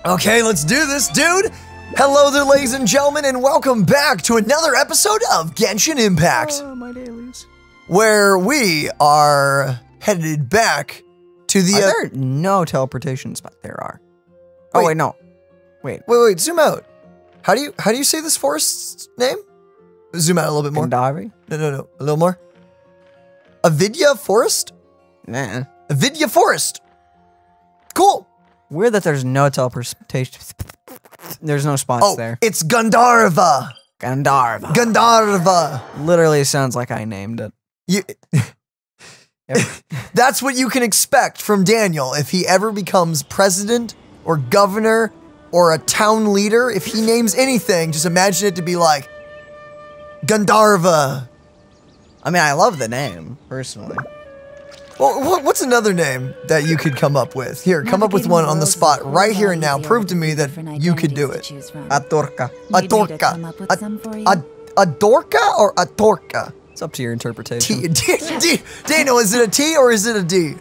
Okay, let's do this, dude. Hello there, ladies and gentlemen, and welcome back to another episode of Genshin Impact. My dailies. Where we are headed back to the... Are there no teleportation spots? There are. Oh, wait, no. Wait. Wait, zoom out. How do you say this forest's name? Zoom out a little bit more. Genshin? No. A little more. Avidya Forest? Nah. Avidya Forest. Cool. Weird that there's no teleportation. There's no spots there. It's Gandharva. Gandharva. Literally sounds like I named it. That's what you can expect from Daniel if he ever becomes president or governor or a town leader. If he names anything, just imagine it to be like Gandharva. I mean, I love the name, personally. Well, what's another name that you could come up with? Here, come up with one on the spot right here and now. Prove to me that you could do it. Atorka. A dorka or a torka? It's up to your interpretation. Daniel, is it a T or is it a D?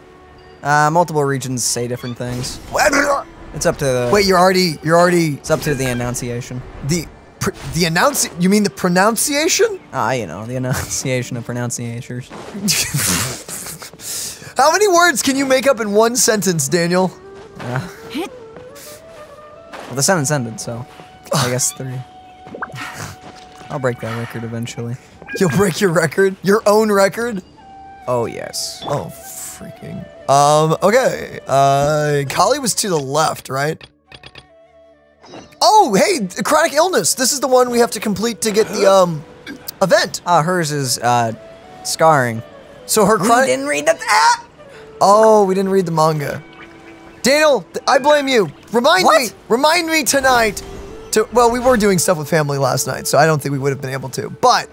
Multiple regions say different things. It's up to the... Wait, you're already... It's up to the enunciation. The you mean the pronunciation? You know, the enunciation of pronunciators. How many words can you make up in one sentence, Daniel? Well, the sentence ended, so I guess 3. I'll break that record eventually. You'll break your record? Your own record? Oh, yes. Oh, freaking. Okay. Collei was to the left, right? Oh, hey, chronic illness. This is the one we have to complete to get the, event. Hers is, scarring. So her chronic... We didn't read the... Oh, we didn't read the manga. Daniel, I blame you. Remind me tonight to... Well, we were doing stuff with family last night, so I don't think we would have been able to. But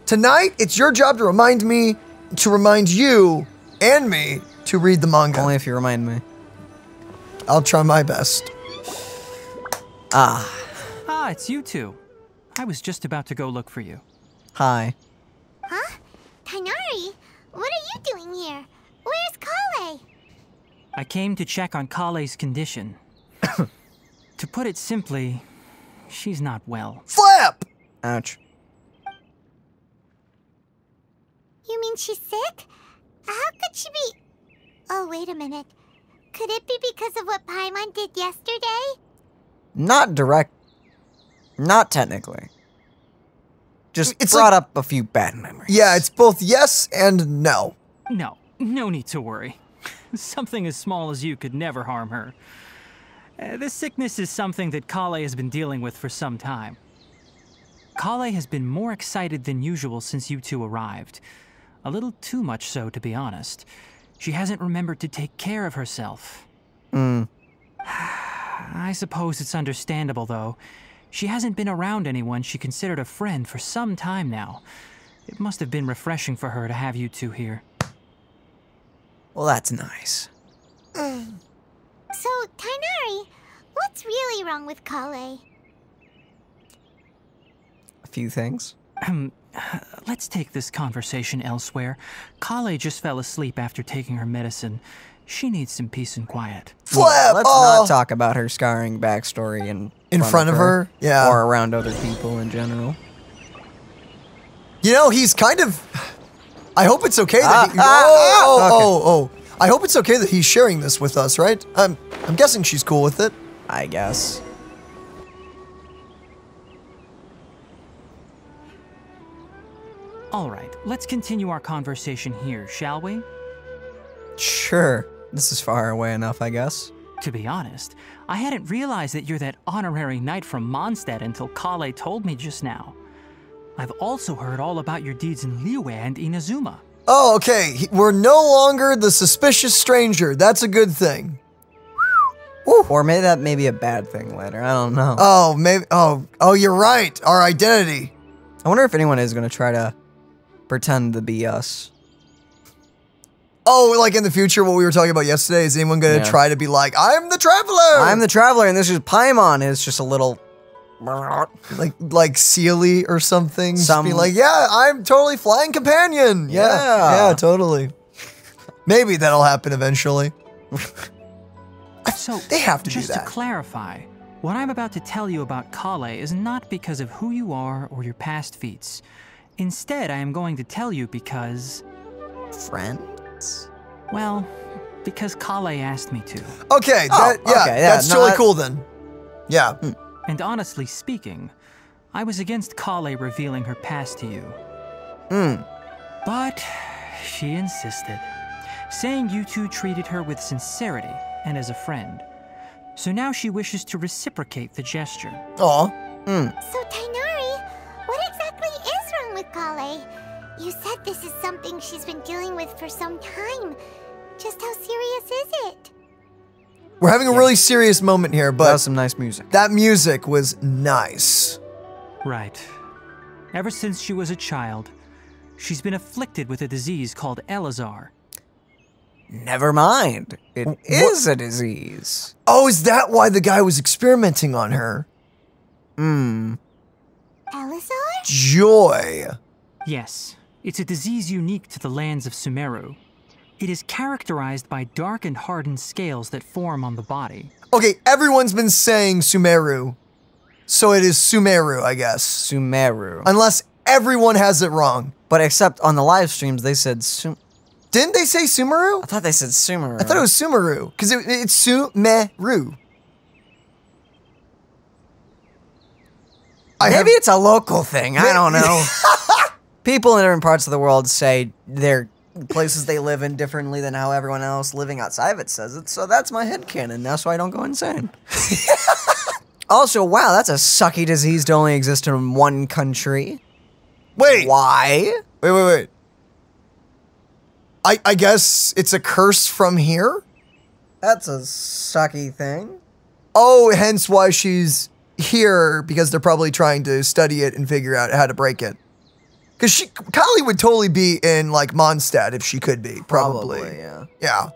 tonight, it's your job to remind me, to remind you and me to read the manga. Only if you remind me. I'll try my best. It's you two. I was just about to go look for you. Hi. Huh? Tighnari? What are you doing here? Where's Collei? I came to check on Collei's condition. To put it simply, she's not well. Flap! Ouch. You mean she's sick? How could she be... Oh, wait a minute. Could it be because of what Paimon did yesterday? Not technically. Just brought up a few bad memories. Yeah, it's both yes and no. No need to worry. Something as small as you could never harm her. This sickness is something that Collei has been dealing with for some time. Collei has been more excited than usual since you two arrived. A little too much so, to be honest. She hasn't remembered to take care of herself. I suppose it's understandable, though. She hasn't been around anyone she considered a friend for some time now. It must have been refreshing for her to have you two here. Well, that's nice. So, Tighnari, what's really wrong with Collei? A few things. Let's take this conversation elsewhere. Collei just fell asleep after taking her medicine. She needs some peace and quiet. Flap! Yeah, let's not talk about her scarring backstory in front of her? Yeah. Or around other people in general. You know, he's kind of... I hope it's okay that he... I hope it's okay that he's sharing this with us, right? I'm guessing she's cool with it. I guess. All right, let's continue our conversation here, shall we? Sure. This is far away enough, I guess. To be honest, I hadn't realized that you're that honorary knight from Mondstadt until Collei told me just now. I've also heard all about your deeds in Liyue and Inazuma. Oh, okay. We're no longer the suspicious stranger. That's a good thing. Or maybe that may be a bad thing later. I don't know. Oh, maybe. Oh, you're right. Our identity. I wonder if anyone is going to try to pretend to be us. Oh, like in the future, what we were talking about yesterday, is anyone going to try to be like, I'm the Traveler? I'm the Traveler, and this is Paimon. It's just a little... Like Sealy or something. Just be like, yeah, I'm totally flying companion. Yeah, totally. Maybe that'll happen eventually. So they have to do that. Just to clarify, What I'm about to tell you about Collei is not because of who you are or your past feats. Instead, I am going to tell you because... Friends? Well, because Collei asked me to. Okay, that's totally cool then. Yeah. And honestly speaking, I was against Collei revealing her past to you. But she insisted, saying you two treated her with sincerity and as a friend. So now she wishes to reciprocate the gesture. Aw. So, Tighnari, what exactly is wrong with Collei? You said this is something she's been dealing with for some time. Just how serious is it? We're having a really serious moment here, but... That was some nice music. That music was nice. Right. Ever since she was a child, she's been afflicted with a disease called Elazar. Never mind. It is a disease. Oh, is that why the guy was experimenting on her? Elazar? Joy. Yes, it's a disease unique to the lands of Sumeru. It is characterized by dark and hardened scales that form on the body. Okay, everyone's been saying Sumeru. So it is Sumeru, I guess. Sumeru. Unless everyone has it wrong. But except on the live streams, they said Didn't they say Sumeru? I thought they said Sumeru. I thought it was Sumeru, because it's Sumeru. Maybe it's a local thing. I don't know. People in different parts of the world say their places they live in differently than how everyone else living outside of it says it. So that's my headcanon. That's why I don't go insane. Also, wow, that's a sucky disease to only exist in one country. Wait. Why? Wait. I guess it's a curse from here? That's a sucky thing. Oh, hence why she's here, because they're probably trying to study it and figure out how to break it. Because Collei would totally be in, like, Mondstadt if she could be, probably. Yeah. Yeah.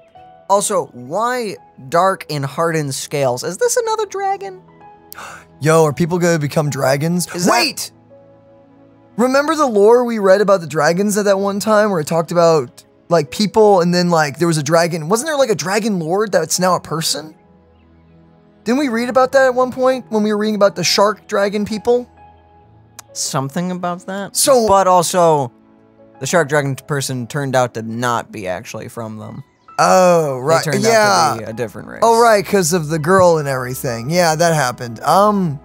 Also, why dark and hardened scales? Is this another dragon? Yo, are people gonna become dragons? Wait! Remember the lore we read about the dragons at that one time where it talked about, like, people and then, like, there was a dragon. Wasn't there, like, a dragon lord that's now a person? Didn't we read about that at one point when we were reading about the shark dragon people? Something about that. So, but also, the shark dragon person turned out to not be actually from them. Oh, right. They turned out to be a different race. Oh, right, because of the girl and everything. Yeah, that happened. Sorry,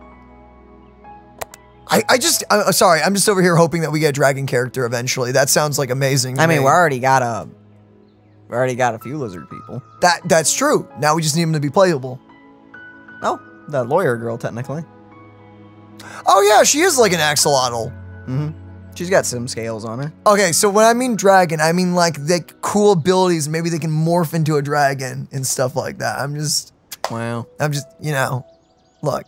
I'm just over here hoping that we get a dragon character eventually. That sounds like amazing. I mean, we already got a few lizard people. That's true. Now we just need them to be playable. Oh, the lawyer girl, technically. Oh yeah, she is like an axolotl. She's got some scales on her. Okay, so when I mean dragon, I mean like the cool abilities. Maybe they can morph into a dragon and stuff like that. Wow. You know, look.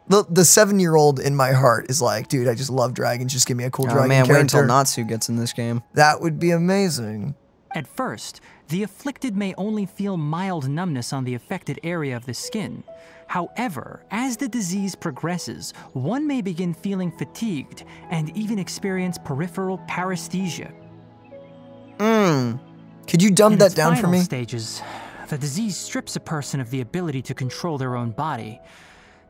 The 7-year-old in my heart is like, dude, I just love dragons. Just give me a cool dragon character. Wait until Natsu gets in this game. That would be amazing. At first, the afflicted may only feel mild numbness on the affected area of the skin. However, as the disease progresses, one may begin feeling fatigued and even experience peripheral paresthesia. Could you dumb that down for me? In its final stages, the disease strips a person of the ability to control their own body,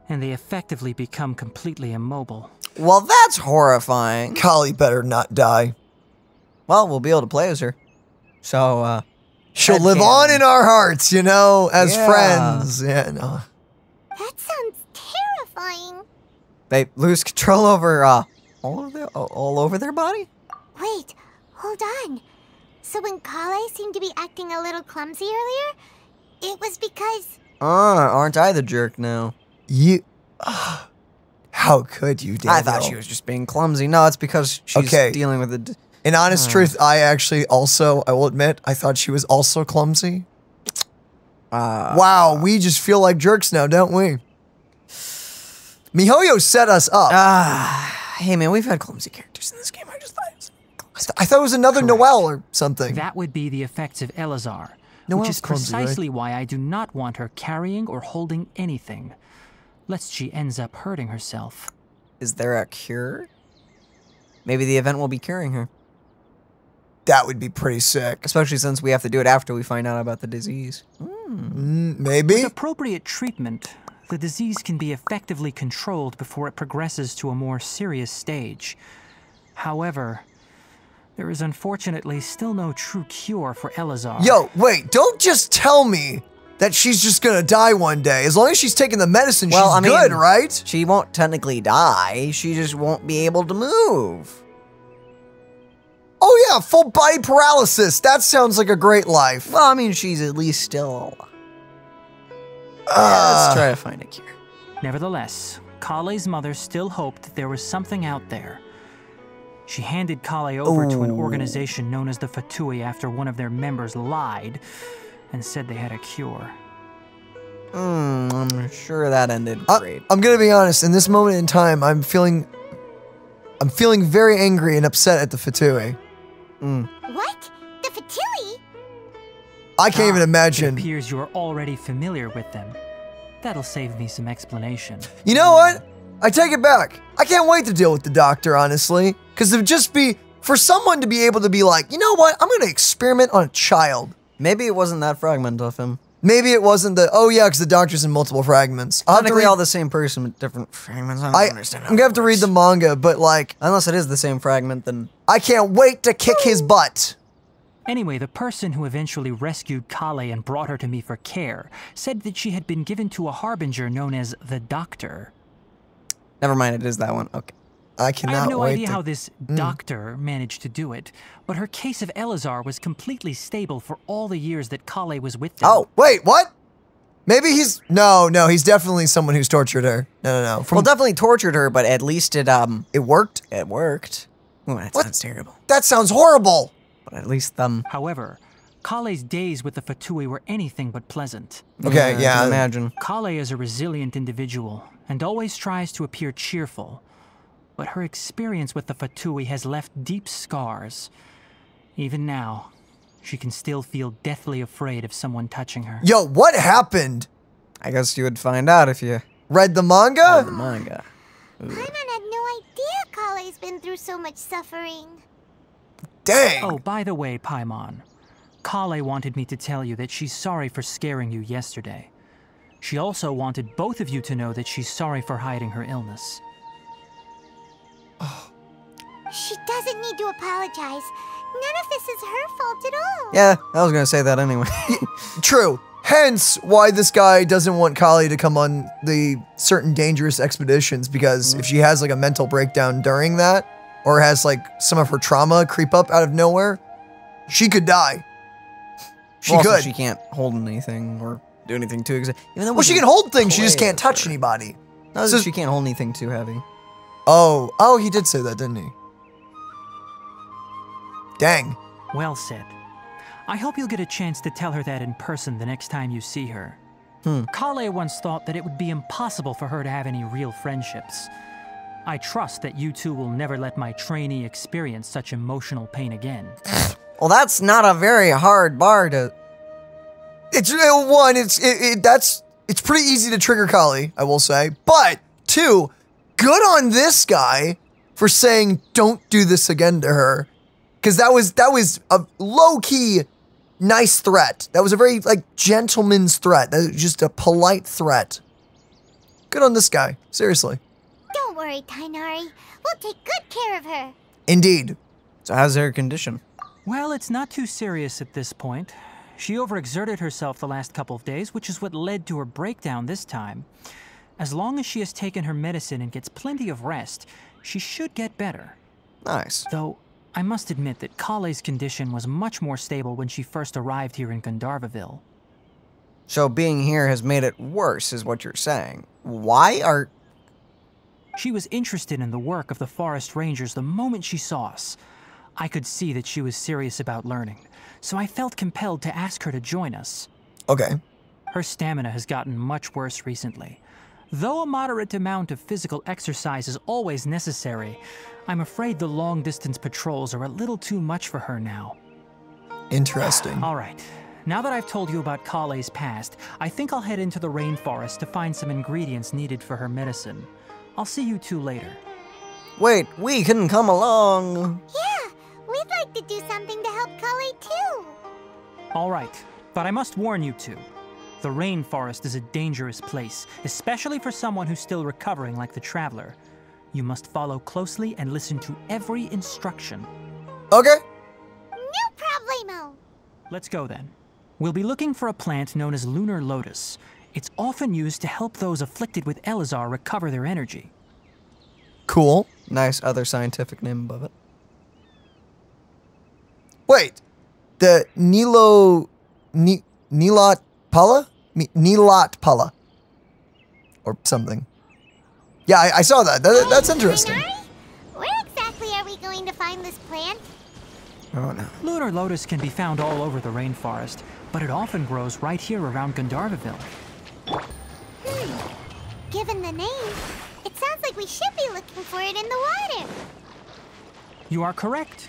and they effectively become completely immobile. Well, that's horrifying. Collei better not die. Well, we'll be able to play as her. So, she'll live on in our hearts, you know, as friends. Yeah, no. That sounds terrifying. They lose control over, all over their body? Wait, hold on. So when Collei seemed to be acting a little clumsy earlier, it was because... aren't I the jerk now? You... how could you, Dendro? I thought she was just being clumsy. No, it's because she's dealing with it. In honest truth, I will admit, I thought she was also clumsy. Wow, we just feel like jerks now, don't we? miHoYo set us up. Hey man, we've had clumsy characters in this game. I thought it was another Noelle or something. That would be the effects of Elazar, Noelle's which is clumsy, precisely right? why I do not want her carrying or holding anything, lest she ends up hurting herself. Is there a cure? Maybe the event will be curing her. That would be pretty sick. Especially since we have to do it after we find out about the disease. Maybe? With appropriate treatment, the disease can be effectively controlled before it progresses to a more serious stage. However, there is unfortunately still no true cure for Elazar. Yo, wait, don't just tell me that she's just gonna die one day. As long as she's taking the medicine, Well, she's good, right? She won't technically die. She just won't be able to move. Oh yeah, full body paralysis. That sounds like a great life. Well, I mean, she's at least still... let's try to find a cure. Nevertheless, Collei's mother still hoped that there was something out there. She handed Collei over to an organization known as the Fatui after one of their members lied and said they had a cure. I'm sure that ended great. I'm gonna be honest, in this moment in time, I'm feeling very angry and upset at the Fatui. What? The Fatui? I can't even It imagine. appears you are already familiar with them. That'll save me some explanation. You know what? I take it back. I can't wait to deal with the doctor, honestly. Because it would just be, for someone to be able to be like, you know what? I'm going to experiment on a child. Maybe it wasn't that fragment of him. Maybe it wasn't the, oh yeah, because the doctor's in multiple fragments. I'll have to Technically read, all the same person with different fragments. I don't understand how I'm going to have that to read works. the manga, but like, Unless it is the same fragment, then... I can't wait to kick his butt. Anyway, the person who eventually rescued Collei and brought her to me for care said that she had been given to a harbinger known as the Doctor. Never mind, it is that one. Okay. I I cannot have no wait idea to... how this doctor managed to do it, but her case of Elazar was completely stable for all the years that Collei was with them. Oh, wait, what? Maybe he's... No, he's definitely someone who's tortured her. No. Well, definitely tortured her, but at least it worked? It worked. Ooh, that What? sounds terrible. That sounds horrible. But at least However, Collei's days with the Fatui were anything but pleasant. Okay, I yeah. can imagine. Collei is a resilient individual and always tries to appear cheerful, but her experience with the Fatui has left deep scars. Even now, she can still feel deathly afraid of someone touching her. Yo, what happened? I guess you would find out if you Read the read manga? the manga. Paimon had no idea Collei's been through so much suffering. Dang. Oh, by the way, Paimon, Collei wanted me to tell you that she's sorry for scaring you yesterday. She also wanted both of you to know that she's sorry for hiding her illness. She doesn't need to apologize. None of this is her fault at all. Yeah, I was gonna say that anyway. True. Hence why this guy doesn't want Collei to come on the certain dangerous expeditions, because if she has like a mental breakdown during that, or has like some of her trauma creep up out of nowhere, she could die. She Also, could. She can't hold anything or do anything too. Even though Well, she can hold things, she just can't touch anybody. No, So- she can't hold anything too heavy. Oh, he did say that, didn't he? Dang. Well said. I hope you'll get a chance to tell her that in person the next time you see her. Collei once thought that it would be impossible for her to have any real friendships. I trust that you two will never let my trainee experience such emotional pain again. Well, that's not a very hard bar to... It's one. It's pretty easy to trigger Collei, I will say. But two, good on this guy for saying don't do this again to her, because that was a low key nice threat. That was a very like gentleman's threat. That was just a polite threat. Good on this guy, seriously. Don't worry, Tighnari. We'll take good care of her. Indeed. So how's her condition? Well, it's not too serious at this point. She overexerted herself the last couple of days, which is what led to her breakdown this time. As long as she has taken her medicine and gets plenty of rest, she should get better. Nice. Though, I must admit that Collei's condition was much more stable when she first arrived here in Gandharvaville. So being here has made it worse, is what you're saying. Why are... She was interested in the work of the forest rangers the moment she saw us. I could see that she was serious about learning, so I felt compelled to ask her to join us. Okay. Her stamina has gotten much worse recently. Though a moderate amount of physical exercise is always necessary, I'm afraid the long-distance patrols are a little too much for her now. Interesting. All right, now that I've told you about Collei's past, I think I'll head into the rainforest to find some ingredients needed for her medicine. I'll see you two later. Wait, we can come along. Yeah, we'd like to do something to help Collei too. All right, but I must warn you two. The rainforest is a dangerous place, especially for someone who's still recovering like the traveler. You must follow closely and listen to every instruction. Okay. No problemo. Let's go then. We'll be looking for a plant known as lunar lotus. It's often used to help those afflicted with Elazar recover their energy. Cool. Nice other scientific name above it. Wait. The Nilou... Nilat Pala? Nilat Pala. Or something. Yeah, I saw that. That's interesting. Tighnari? Where exactly are we going to find this plant? Oh no. Lunar lotus can be found all over the rainforest, but it often grows right here around Gandharvaville. Given the name, it sounds like we should be looking for it in the water. You are correct.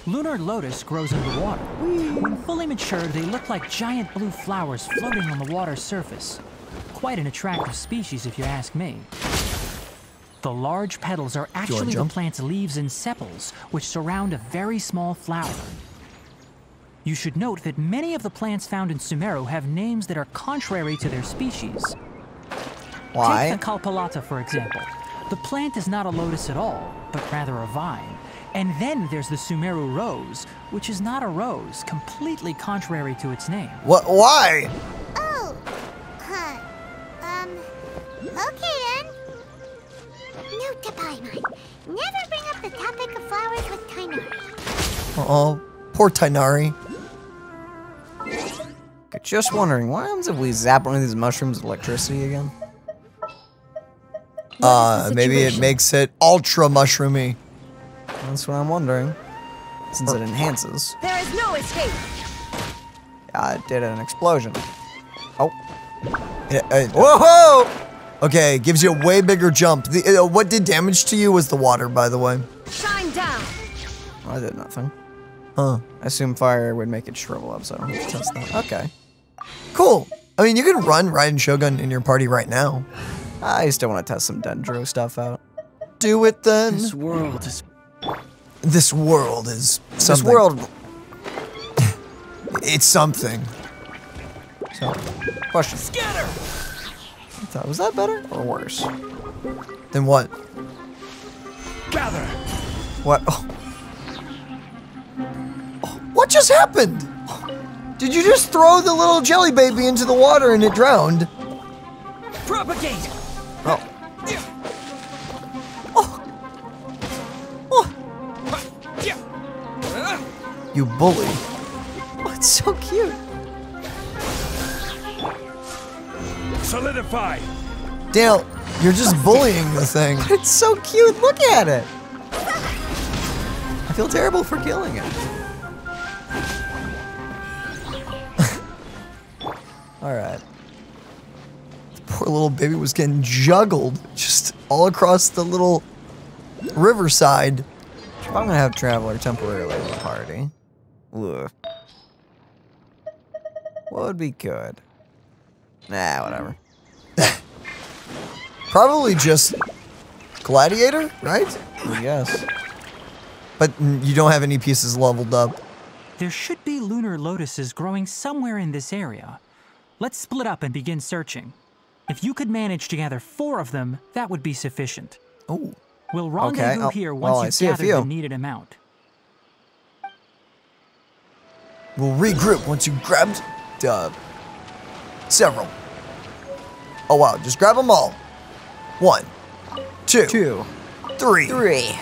Lunar lotus grows in the water. When fully matured, they look like giant blue flowers floating on the water's surface. Quite an attractive species, if you ask me. The large petals are actually the plant's leaves and sepals, which surround a very small flower. You should note that many of the plants found in Sumeru have names that are contrary to their species. Why? Take the Kalpalata, for example. The plant is not a lotus at all, but rather a vine. And then there's the Sumeru rose, which is not a rose, completely contrary to its name. What? Why? Oh. Huh. Okay then. Note to Paimon. Never bring up the topic of flowers with Tighnari. Oh, poor Tighnari. Okay, just wondering, what happens if we zap one of these mushrooms with electricity again? Maybe it makes it ultra mushroomy. That's what I'm wondering. Since it enhances. There is no escape. It did an explosion. Oh. Whoa! Okay, gives you a way bigger jump. What did damage to you was the water, by the way. Shine down. I did nothing. Huh. I assume fire would make it shrivel up, so I don't have to test that. Okay. Cool. I mean, you can run Raiden Shogun in your party right now. I still want to test some Dendro stuff out. Do it then. This world is... This world is something. This world... It's something. So, question. Scatter! Was that better or worse? Then what? Gather! What? Oh. What just happened? Did you just throw the little jelly baby into the water and it drowned? Propagate! Oh. You bully. Oh, it's so cute. Solidify! Dale, you're just bullying the thing. It's so cute. Look at it. I feel terrible for killing it. All right. The poor little baby was getting juggled just all across the little riverside. If I'm gonna have Traveler temporarily in the party, ugh. What would be good? Nah, whatever. Probably just Gladiator, right? I guess. But you don't have any pieces leveled up. There should be lunar lotuses growing somewhere in this area. Let's split up and begin searching. If you could manage to gather 4 of them, that would be sufficient. Oh. We'll rendezvous Okay. here Well, I once see a you've gathered few. the needed amount. We'll regroup once you grabbed several. Oh wow, just grab them all. 1, 2, 2, 3, 3.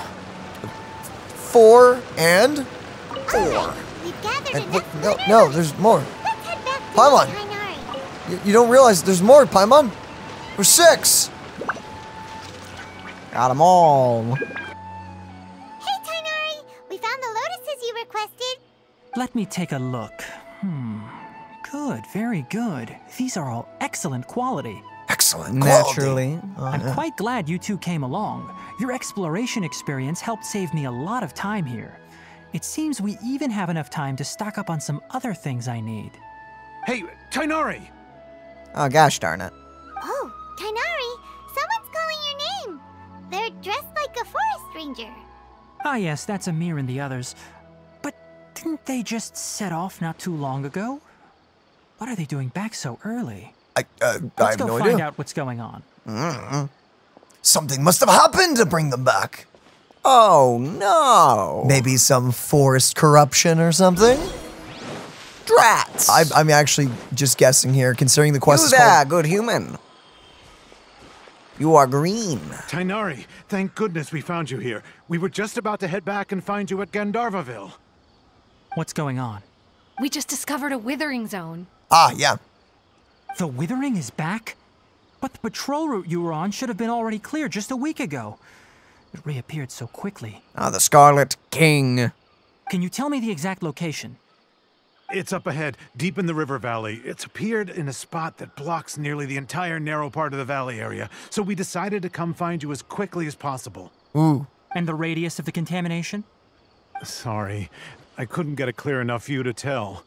4, and 4. We've gathered And enough no, lunar no, lotus. there's more. Let's head back to Paimon. Tighnari. You don't realize there's more, Paimon. There's 6. Got them all. Hey, Tighnari! We found the lotuses you requested. Let me take a look. Good, very good. These are all excellent quality. Excellent quality. Naturally. I'm quite glad you two came along. Your exploration experience helped save me a lot of time here. It seems we even have enough time to stock up on some other things I need. Hey, Tighnari! Oh, gosh darn it. Oh, Tighnari! Someone's calling your name. They're dressed like a forest ranger. Ah yes, that's Amir and the others. But didn't they just set off not too long ago? What are they doing back so early? I Let's have go no find idea. out what's going on. Something must have happened to bring them back. Oh no. Maybe some forest corruption or something? Drats. I'm actually just guessing here, considering the quest You is there, called... good human. You are green. Tighnari, thank goodness we found you here. We were just about to head back and find you at Gandharvaville. What's going on? We just discovered a withering zone. Ah, yeah. The Withering is back? But the patrol route you were on should have been already cleared just a week ago. It reappeared so quickly. Ah, the Scarlet King. Can you tell me the exact location? It's up ahead, deep in the river valley. It's appeared in a spot that blocks nearly the entire narrow part of the valley area, so we decided to come find you as quickly as possible. Ooh. And the radius of the contamination? Sorry, I couldn't get a clear enough view to tell.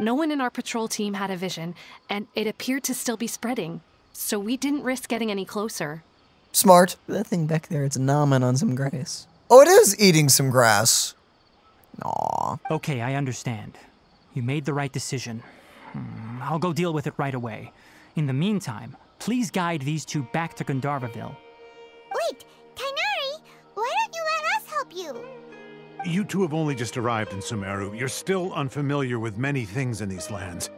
No one in our patrol team had a vision, and it appeared to still be spreading. So we didn't risk getting any closer. Smart. That thing back there, it's gnawing on some grass. Oh, it is eating some grass. Aw. Okay, I understand. You made the right decision. I'll go deal with it right away. In the meantime, please guide these two back to Gandharvaville. Wait, Tighnari, why don't you let us help you? You two have only just arrived in Sumeru. You're still unfamiliar with many things in these lands.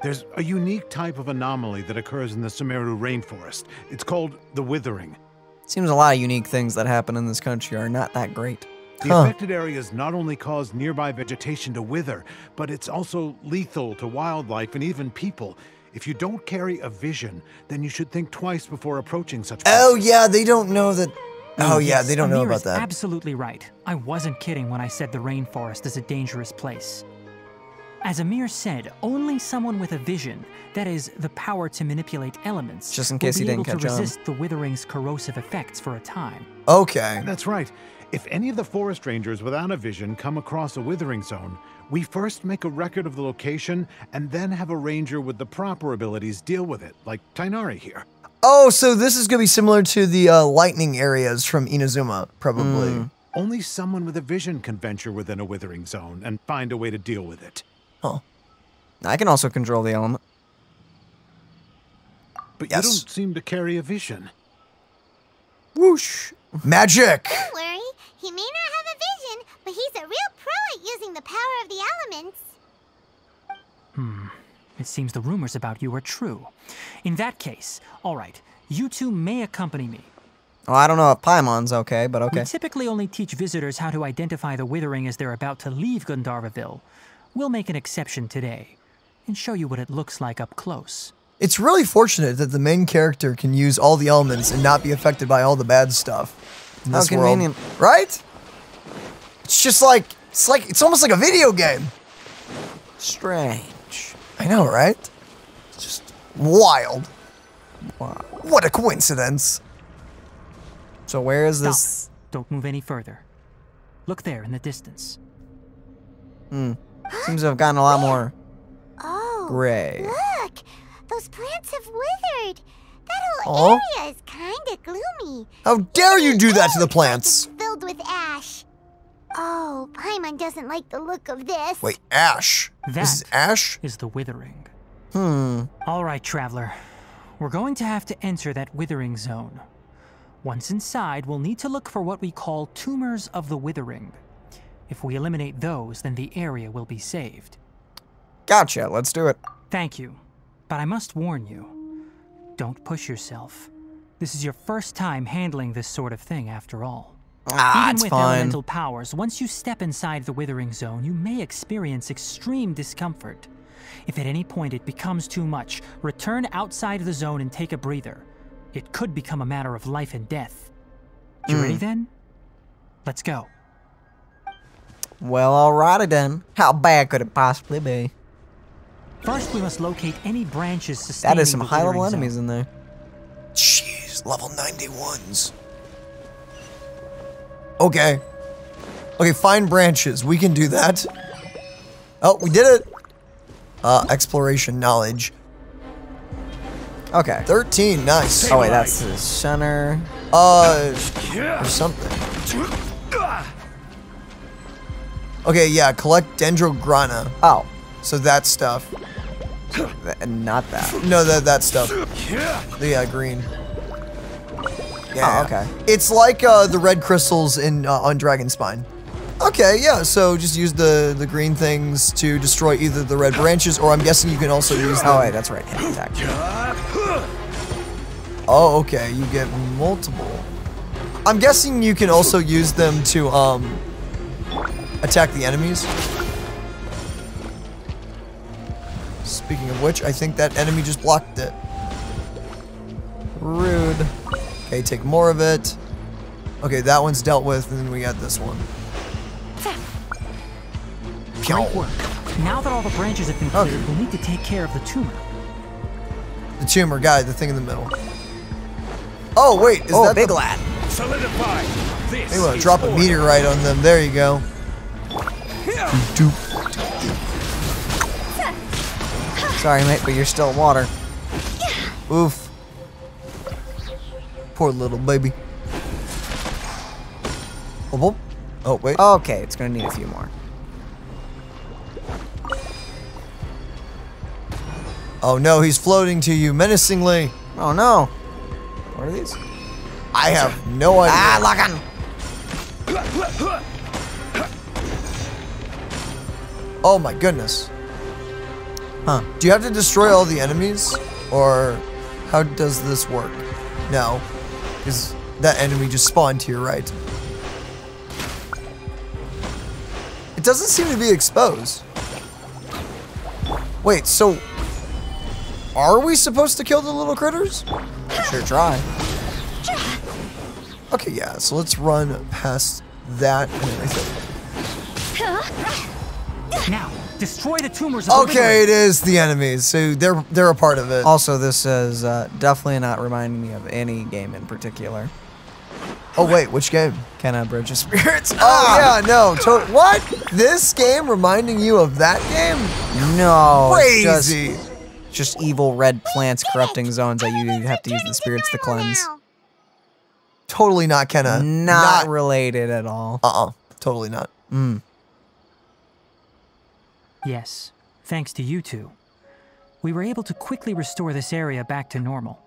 There's a unique type of anomaly that occurs in the Sumeru rainforest. It's called the Withering. Seems a lot of unique things that happen in this country are not that great. The affected areas not only cause nearby vegetation to wither, but it's also lethal to wildlife and even people. If you don't carry a vision, then you should think twice before approaching such places. Oh, yeah, they don't know that... Oh, yeah, Yes, they don't know Amir about is that. Absolutely right. I wasn't kidding when I said the rainforest is a dangerous place. As Amir said, only someone with a vision, that is, the power to manipulate elements, Just in case he didn't will be able catch to on. resist the Withering's corrosive effects for a time. Okay. That's right. If any of the forest rangers without a vision come across a withering zone, we first make a record of the location and then have a ranger with the proper abilities deal with it, like Tighnari here. Oh, so this is going to be similar to the lightning areas from Inazuma, probably. Only someone with a vision can venture within a withering zone and find a way to deal with it. Huh. I can also control the element. But Yes. you don't seem to carry a vision. Whoosh. Magic! Don't worry, he may not have a vision, but he's a real pro at using the power of the elements. It seems the rumors about you are true. In that case, all right, you two may accompany me. Oh, I don't know if Paimon's okay, but okay. We typically only teach visitors how to identify the Withering as they're about to leave Gandharvaville. We'll make an exception today and show you what it looks like up close. It's really fortunate that the main character can use all the elements and not be affected by all the bad stuff in How this world. convenient. Right? It's just like, it's almost like a video game. Strange. I know, right? It's just wild. Wow. What a coincidence. So where is Stop. this? Don't move any further. Look there in the distance. Seems to have gotten a lot more Oh, gray. look! Those plants have withered. That whole area is kinda gloomy. How dare you do that to the It's plants? filled with ash. Oh, Paimon doesn't like the look of this. Wait, ash. This is That ash? is the Withering. All right, traveler. We're going to have to enter that Withering zone. Once inside, we'll need to look for what we call tumors of the Withering. If we eliminate those, then the area will be saved. Gotcha, let's do it. Thank you. But I must warn you, don't push yourself. This is your first time handling this sort of thing, after all. Ah, Even it's with fine. elemental powers, once you step inside the Withering Zone, you may experience extreme discomfort. If at any point it becomes too much, return outside of the zone and take a breather. It could become a matter of life and death. You ready then? Let's go. Well, alrighty then. How bad could it possibly be? First, we must locate any branches sustaining That is some the high-level Withering enemies Zone. in there. Jeez, level 91s. Okay. Okay, find branches. We can do that. Oh, we did it. Exploration knowledge. Okay. 13, nice. Oh wait, that's the center. Or something. Okay, yeah, collect Dendro Grana. Oh, So that stuff. Not that. No, that stuff. The green. Yeah. Oh, okay. It's like the red crystals on Dragonspine. Okay, yeah, so just use the green things to destroy either the red branches, or I'm guessing you can also use them. Oh, wait, that's right. Hit attack. Oh, okay, you get multiple. I'm guessing you can also use them to attack the enemies. Speaking of which, I think that enemy just blocked it. Rude. Okay, take more of it. Okay, that one's dealt with, and then we got this one. Great work. Now that all the branches have been cleared, we'll need to take care of the tumor. The tumor guy, the thing in the middle. Oh, wait, is that big lad. Solidify. This Maybe want to drop a meteorite on them. There you go. Sorry, mate, but you're still water. Oof. Poor little baby. Oh, wait. Okay, it's gonna need a few more. Oh no, he's floating to you menacingly. Oh no. What are these? I have no idea. Ah, lock on. Oh my goodness. Huh. Do you have to destroy all the enemies? Or how does this work? No. Because that enemy just spawned to your right. It doesn't seem to be exposed. Wait, so are we supposed to kill the little critters? Sure try. Okay, yeah, so let's run past that and everything. Now, destroy the tumors. Of Okay, it is the enemies, so they're a part of it. Also, this is definitely not reminding me of any game in particular. Oh wait, which game? Can I Bridge of Spirits? Oh yeah, no. What? This game reminding you of that game? No. Crazy. Just evil red plants corrupting zones that you have to use the spirits to cleanse. Totally not kinda. Not related at all. Totally not. Yes, thanks to you two. We were able to quickly restore this area back to normal.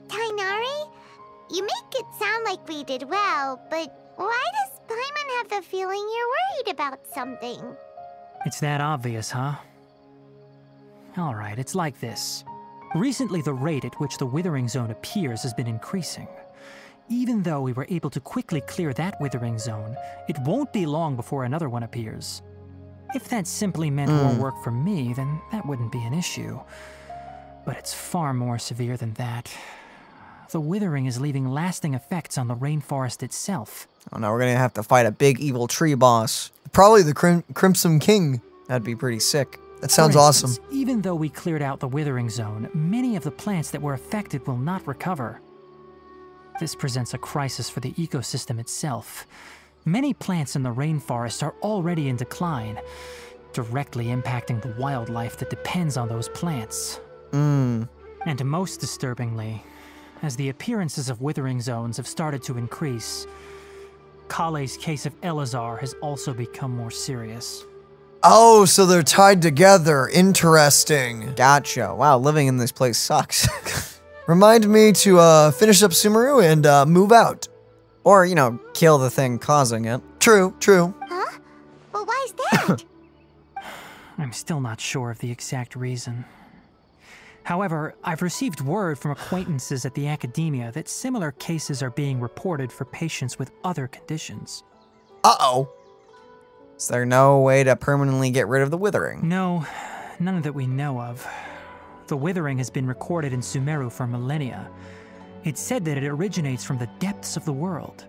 Tighnari? You make it sound like we did well, but why does Paimon have the feeling you're worried about something? It's that obvious, huh? Alright, it's like this. Recently, the rate at which the Withering Zone appears has been increasing. Even though we were able to quickly clear that Withering Zone, it won't be long before another one appears. If that simply meant more work for me, then that wouldn't be an issue. But it's far more severe than that. The Withering is leaving lasting effects on the rainforest itself. Oh no, we're gonna have to fight a big evil tree boss. Probably the Crimson King. That'd be pretty sick. That sounds For instance, awesome. Even though we cleared out the Withering Zone, many of the plants that were affected will not recover. This presents a crisis for the ecosystem itself. Many plants in the rainforest are already in decline, directly impacting the wildlife that depends on those plants. And most disturbingly, as the appearances of Withering Zones have started to increase, Collei's case of Elazar has also become more serious. Oh, so they're tied together. Interesting. Gotcha. Wow, living in this place sucks. Remind me to finish up Sumeru and move out. Or, you know, kill the thing causing it. True, true. Huh? Well, why's that? I'm still not sure of the exact reason. However, I've received word from acquaintances at the academia that similar cases are being reported for patients with other conditions. Uh-oh. Is there no way to permanently get rid of the Withering? No, none that we know of. The Withering has been recorded in Sumeru for millennia. It's said that it originates from the depths of the world.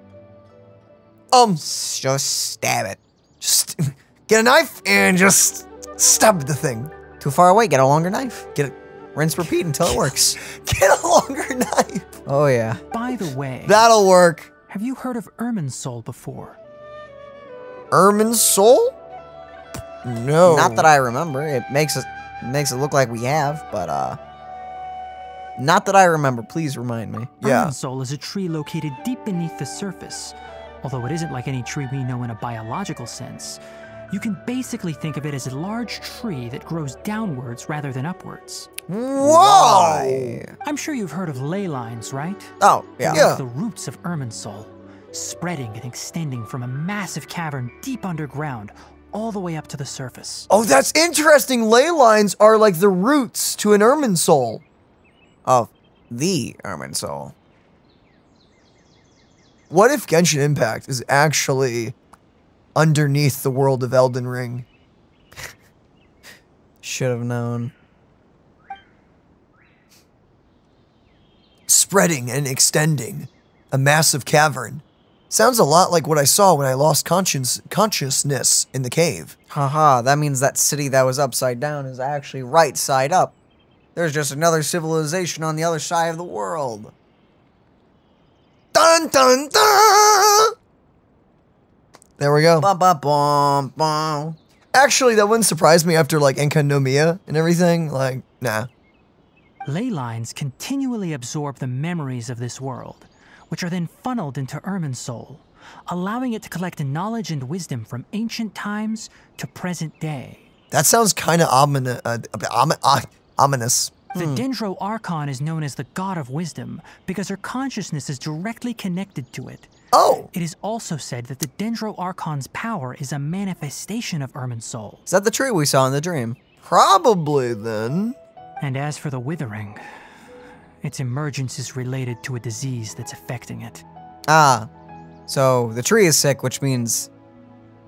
Just stab it. Just get a knife and just stab the thing. Too far away, get a longer knife. Get it. Rinse, repeat until it works. Get a longer knife. Oh yeah. By the way, That'll work. have you heard of Ermin's soul before? Ermin's soul? No. Not that I remember. It makes it look like we have, but not that I remember. Please remind me. Yeah. Ermin's soul is a tree located deep beneath the surface. Although it isn't like any tree we know in a biological sense. You can basically think of it as a large tree that grows downwards rather than upwards. Whoa! I'm sure you've heard of ley lines, right? Oh, yeah. Yeah. The roots of Irminsul, spreading and extending from a massive cavern deep underground all the way up to the surface. Oh, that's interesting. Ley lines are like the roots to an Irminsul. Of the Irminsul. What if Genshin Impact is actually underneath the world of Elden Ring? Should have known. Spreading and extending. A massive cavern. Sounds a lot like what I saw when I lost consciousness in the cave. Haha, that means that city that was upside down is actually right side up. There's just another civilization on the other side of the world. Dun dun dun! There we go. Bum, bum, bum, bum. Actually, that wouldn't surprise me after like Enkanomiya and everything. Like, nah. Ley lines continually absorb the memories of this world, which are then funneled into Irminsul, allowing it to collect knowledge and wisdom from ancient times to present day. That sounds kind of ominous. The Dendro Archon is known as the God of Wisdom because her consciousness is directly connected to it. Oh! It is also said that the Dendro Archon's power is a manifestation of Irminsul. Is that the tree we saw in the dream? Probably then. And as for the Withering, its emergence is related to a disease that's affecting it. Ah, so the tree is sick, which means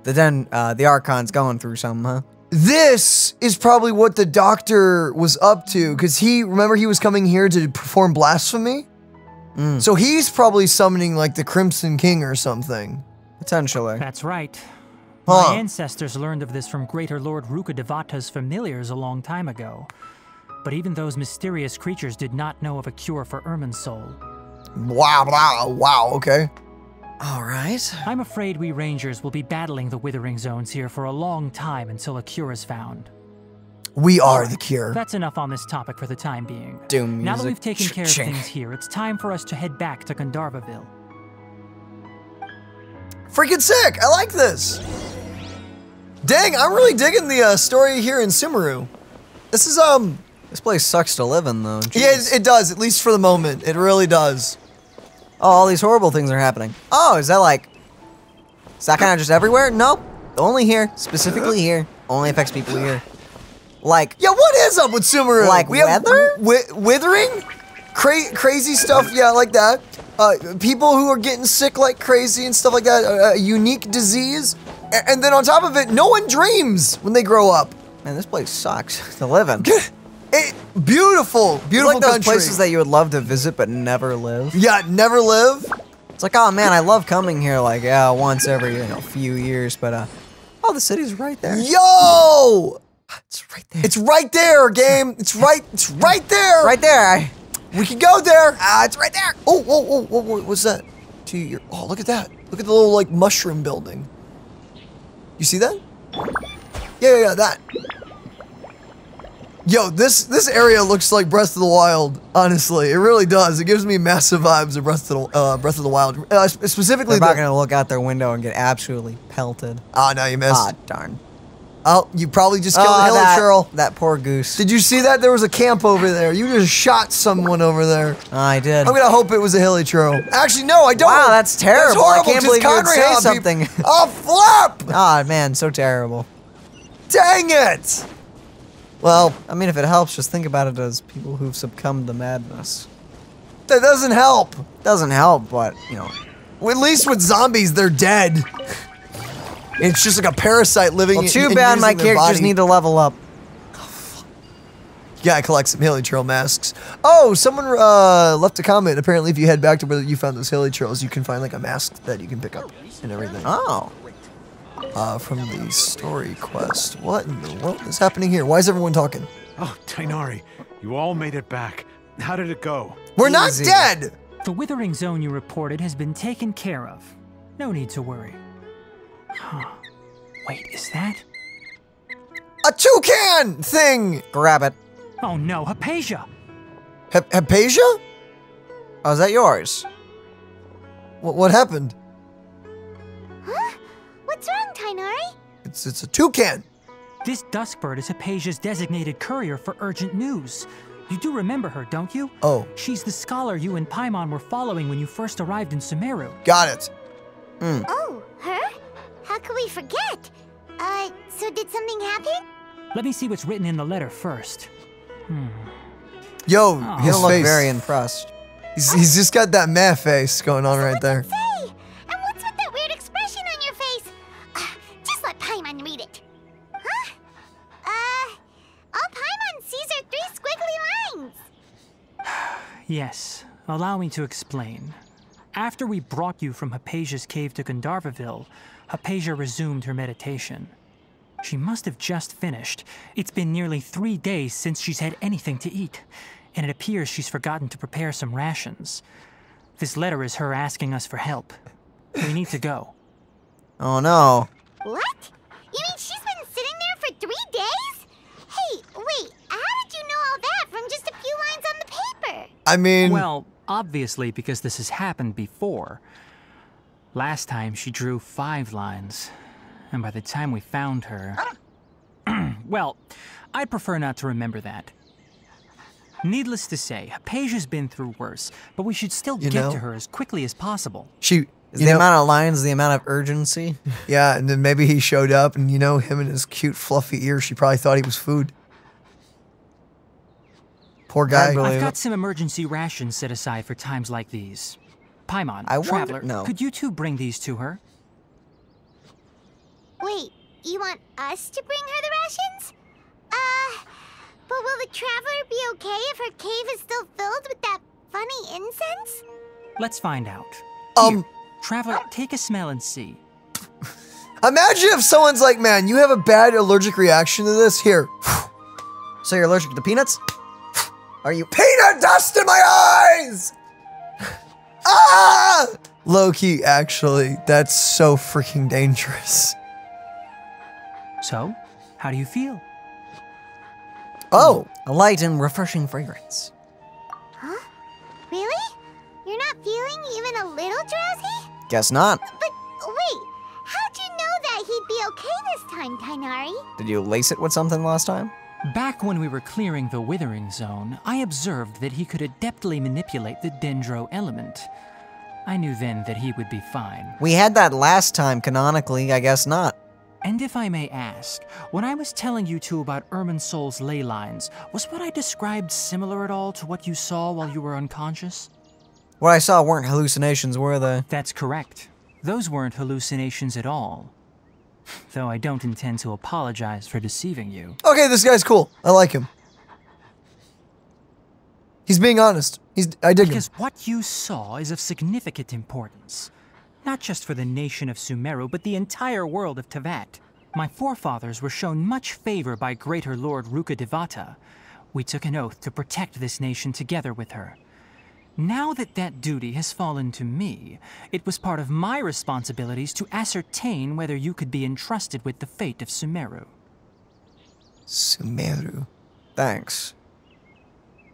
the Archon's going through something, huh? This is probably what the doctor was up to, because remember he was coming here to perform blasphemy? So he's probably summoning like the Crimson King or something. Potentially. That's right. Huh. My ancestors learned of this from Greater Lord Rukkhadevata's familiars a long time ago. But even those mysterious creatures did not know of a cure for Irminsul. Wow, okay. All right. I'm afraid we Rangers will be battling the Withering Zones here for a long time until a cure is found. We are the cure. That's enough on this topic for the time being. Doom music. Now that we've taken care of Chink. things here, it's time for us to head back to Gandharvaville. Freaking sick! I like this! Dang, I'm really digging the story here in Sumeru. This is, This place sucks to live in, though. yeah, Jeez. it does, at least for the moment. It really does. Oh, all these horrible things are happening. Oh, is that kind of just everywhere? Nope. Only here. Specifically here. Only affects people here. Like, Yeah, what is up with Sumeru? Like weather? Withering? Crazy stuff, yeah, like that. People who are getting sick like crazy and stuff like that. A unique disease. And then on top of it, no one dreams when they grow up. man, this place sucks to live in. Beautiful It's like those country. places that you would love to visit but never live. Yeah, never live. It's like, oh man, I love coming here like, yeah, once every, few years, but, oh, the city's right there. Yo! It's right there. It's right there, game. It's right there. right there. We can go there. It's right there. Oh, what's that? Oh, look at that. Look at the little, like, mushroom building. You see that? Yeah, that. Yo, this area looks like Breath of the Wild, honestly. It really does. It gives me massive vibes of Breath of the Wild. Specifically, They're not gonna look out their window and get absolutely pelted. Oh, no, you missed. Ah, darn. Oh, you probably just killed a hilly churl. That poor goose. Did you see that? There was a camp over there. You just shot someone over there. I did. I'm gonna hope it was a hilly churl. Actually, no, I don't. Wow, that's terrible. That's horrible. I can't believe you would say something. Oh, flip! Ah, man, so terrible. Dang it! Well, I mean, if it helps, just think about it as people who've succumbed to madness. that doesn't help. Doesn't help, but, Well, at least with zombies, they're dead. It's just like a parasite living Well, in too and bad using my their characters body. need to level up. Yeah, I collect some hilly trail masks. Oh, someone left a comment. Apparently, if you head back to where you found those hilly trails, you can find like a mask that you can pick up and everything. Oh. From the story quest. What in the world is happening here? Why is everyone talking? Oh, Tighnari, you all made it back. How did it go? We're not Easy. dead! The Withering Zone you reported has been taken care of. No need to worry. Huh. Wait, is that? A toucan thing! Grab it. Oh no, Hypatia! Hypatia? Oh, is that yours? What happened? Huh? What's wrong, Tighnari? It's a toucan. This duskbird is Hypatia's designated courier for urgent news. You do remember her, don't you? Oh. She's the scholar you and Paimon were following when you first arrived in Sumeru. Got it. Oh, her? How could we forget? So did something happen? Let me see what's written in the letter first. Yo, You his don't look face. very impressed. He's just got that meh face going on right there. Say, and what's with that weird expression on your face? Just let Paimon read it. Huh? All Paimon sees are 3 squiggly lines. Yes, allow me to explain. After we brought you from Hypatia's cave to Gandharvaville, Hypatia resumed her meditation. She must have just finished. It's been nearly 3 days since she's had anything to eat, and it appears she's forgotten to prepare some rations. This letter is her asking us for help. We need to go. Oh no. What? You mean she's been sitting there for 3 days? Hey, wait, how did you know all that from just a few lines on the paper? I mean, Well, obviously because this has happened before. Last time she drew 5 lines, and by the time we found her... well, I'd prefer not to remember that. Needless to say, Hypatia's been through worse, but we should still get to her as quickly as possible. she. Is the amount of lines the amount of urgency? Yeah, and then maybe he showed up, and him and his cute fluffy ear. She probably thought he was food. Poor guy. I've got some emergency rations set aside for times like these. Paimon, I wonder- Traveler, no. could you two bring these to her? Wait, you want us to bring her the rations? But will the Traveler be okay if her cave is still filled with that funny incense? Let's find out. Um, Here, Traveler, take a smell and see. Imagine if someone's like, man, you have a bad allergic reaction to this. Here. So you're allergic to peanuts? Are you? Peanut dust in my eyes! Ah! Low-key, actually, that's so freaking dangerous. So, how do you feel? Oh, A light and refreshing fragrance. Huh? Really? You're not feeling even a little drowsy? Guess not. But wait, how'd you know that he'd be okay this time, Tighnari? Did you lace it with something last time? Back when we were clearing the Withering Zone, I observed that he could adeptly manipulate the Dendro element. I knew then that he would be fine. We had that last time, canonically, I guess not. And if I may ask, when I was telling you two about Irminsol's ley lines, was what I described similar at all to what you saw while you were unconscious? What I saw weren't hallucinations, were they? That's correct. Those weren't hallucinations at all. Though I don't intend to apologize for deceiving you. okay, this guy's cool. I like him. He's being honest. I dig him. Because what you saw is of significant importance. Not just for the nation of Sumeru, but the entire world of Teyvat. My forefathers were shown much favor by Greater Lord Rukkhadevata. We took an oath to protect this nation together with her. Now that that duty has fallen to me, it was part of my responsibilities to ascertain whether you could be entrusted with the fate of Sumeru. Sumeru. Thanks.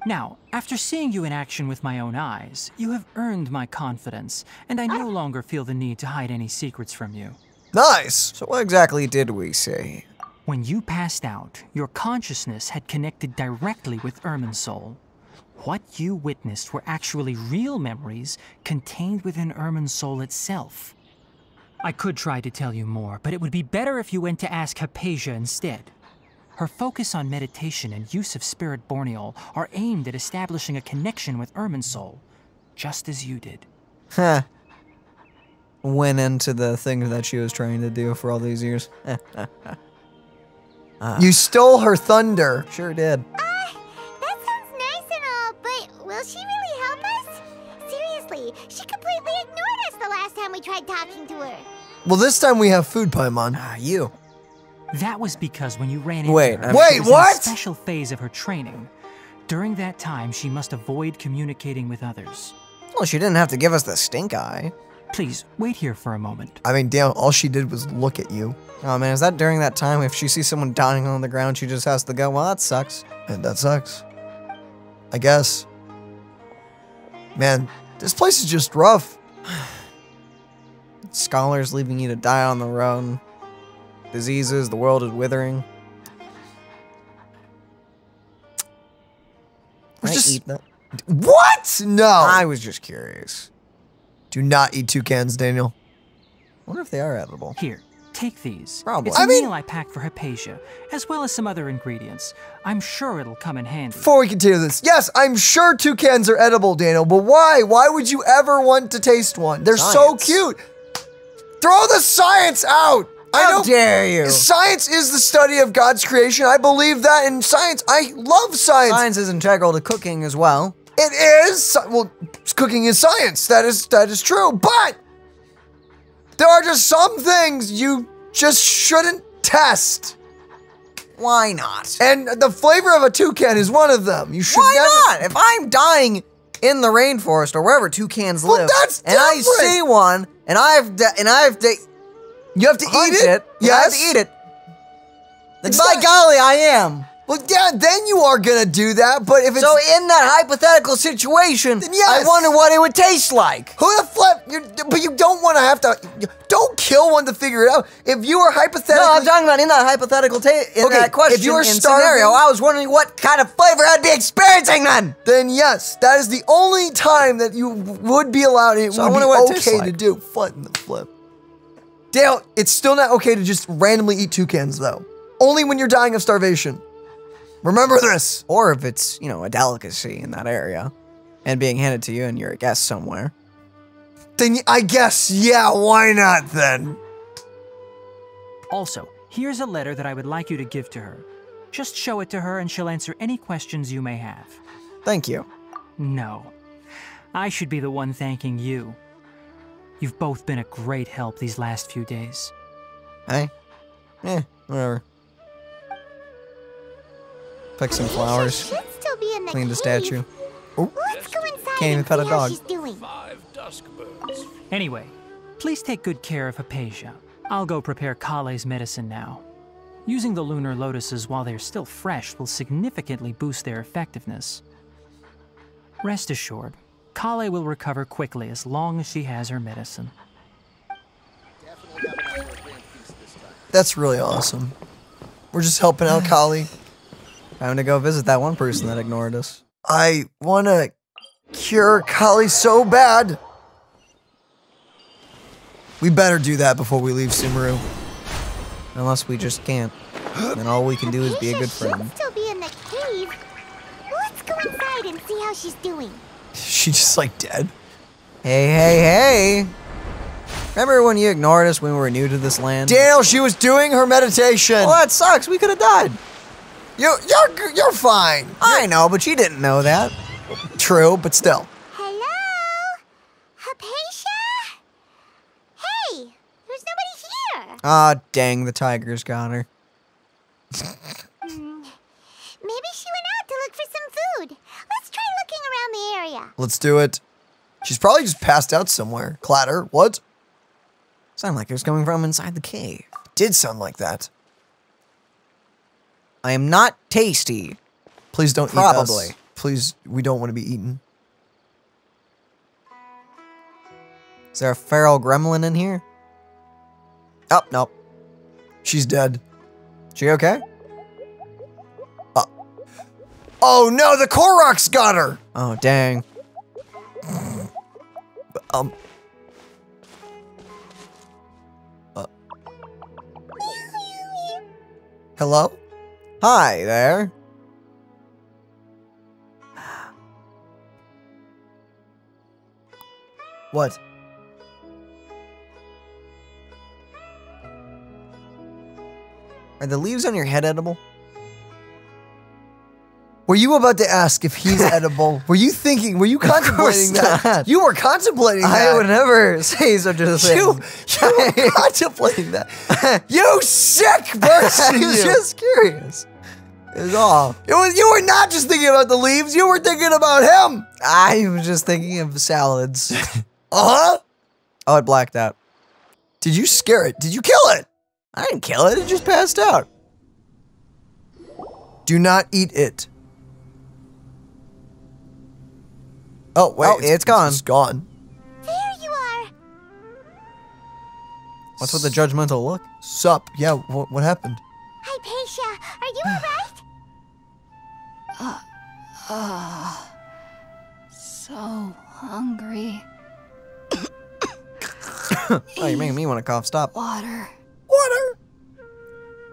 Now, after seeing you in action with my own eyes, you have earned my confidence, and I no longer feel the need to hide any secrets from you. Nice. So what exactly did we say? When you passed out, your consciousness had connected directly with Irminsul. What you witnessed were actually real memories contained within Irminsul itself. I could try to tell you more, but it would be better if you went to ask Hypatia instead. Her focus on meditation and use of Spirit Borneol are aimed at establishing a connection with Irminsul, just as you did. Huh. Went into the thing that she was trying to do for all these years. You stole her thunder. Sure did. That sounds nice and all, but will she really help us? Seriously, she completely ignored us the last time we tried talking to her. Well, this time we have food, Paimon. You. That was because when you ran into Wait, her, Wait, she was in what? a special phase of her training. During that time, she must avoid communicating with others. Well, she didn't have to give us the stink eye. Please, wait here for a moment. I mean, damn, all she did was look at you. Oh man, is that during that time if she sees someone dying on the ground, she just has to go, well, that sucks. And that sucks. I guess. Man, this place is just rough. Scholars leaving you to die on the road. diseases, the world is withering. Let's I just eat that. What? No. I was just curious. Do not eat toucans, Daniel. I wonder if they are edible. Here, take these. Probably. It's a meal I packed for Hypatia, as well as some other ingredients. I'm sure it'll come in handy. Before we continue this, yes, I'm sure toucans are edible, Daniel, but why? Why would you ever want to taste one? They're so cute. Throw the science out. How dare you? Science is the study of God's creation. I believe that in science. I love science. Science is integral to cooking as well. It is. Well, cooking is science. That is true. But there are just some things you just shouldn't test. Why not? And the flavor of a toucan is one of them. You should never. Why not? If I'm dying in the rainforest or wherever toucans live, that's and I different. see one, and you have to eat it. Yes, I have to eat it. Then by golly, I am. Well, yeah, then you are gonna do that. But if it's so in that hypothetical situation, then yes. I wonder what it would taste like. Who the flip? But you don't want to have to. Don't kill one to figure it out. If you are hypothetically, no, I'm talking about in that hypothetical that question. If you were scenario, I was wondering what kind of flavor I'd be experiencing then. Then yes, that is the only time that you would be allowed. It would be okay to do. Flip. Dale, it's still not okay to just randomly eat toucans though. Only when you're dying of starvation. Remember this. Or if it's, a delicacy in that area and being handed to you and you're a guest somewhere. Then I guess, yeah, why not then? Also, here's a letter that I would like you to give to her. Just show it to her and she'll answer any questions you may have. Thank you. No. I should be the one thanking you. You've both been a great help these last few days. Hey? Whatever. Pick some flowers. Clean the statue. Oh. Let's go inside. Can't even pet a dog. Anyway, please take good care of Hypatia. I'll go prepare Collei's medicine now. Using the lunar lotuses while they're still fresh will significantly boost their effectiveness. Rest assured, Collei will recover quickly as long as she has her medicine. That's really awesome. We're just helping out Collei. Time to go visit that one person that ignored us. I want to cure Collei so bad. We better do that before we leave Sumeru. Unless we just can't. Then all we can do is be a good friend. Should still be in the cave. Let's go inside and see how she's doing. She just like dead. Hey. Remember when you ignored us when we were new to this land? Daniel, she was doing her meditation. Well, that sucks. We could have died. You're fine. I know, but she didn't know that. True, but still. Hello? Hypatia? Hey, there's nobody here. Ah, dang, the tigers got her. Maybe she went out to look for some food. Let's try looking around the area. Let's do it. She's probably just passed out somewhere. Clatter, what? Sound like it was coming from inside the cave. It did sound like that. I am not tasty. Please don't eat us. Please, we don't want to be eaten. Is there a feral gremlin in here? Oh, nope. She's dead. She okay? Oh no, the Koroks got her! Oh, dang. Hello? Hi there. What? Are the leaves on your head edible? Were you about to ask if he's edible? Were you contemplating that? Not. You were contemplating that. I would never say such a thing. You were contemplating that. You sick person! I was just curious. Is all. You were not just thinking about the leaves, you were thinking about him! I was just thinking of salads. Uh-huh? Oh, it blacked out. Did you scare it? Did you kill it? I didn't kill it, it just passed out. Do not eat it. Oh, wait. Oh, it's gone. It's gone. There you are. What's with the judgmental look? Sup? Yeah, what happened? Hypatia, are you alright? So hungry. Oh, you're making me want to cough. Stop. Water. Water!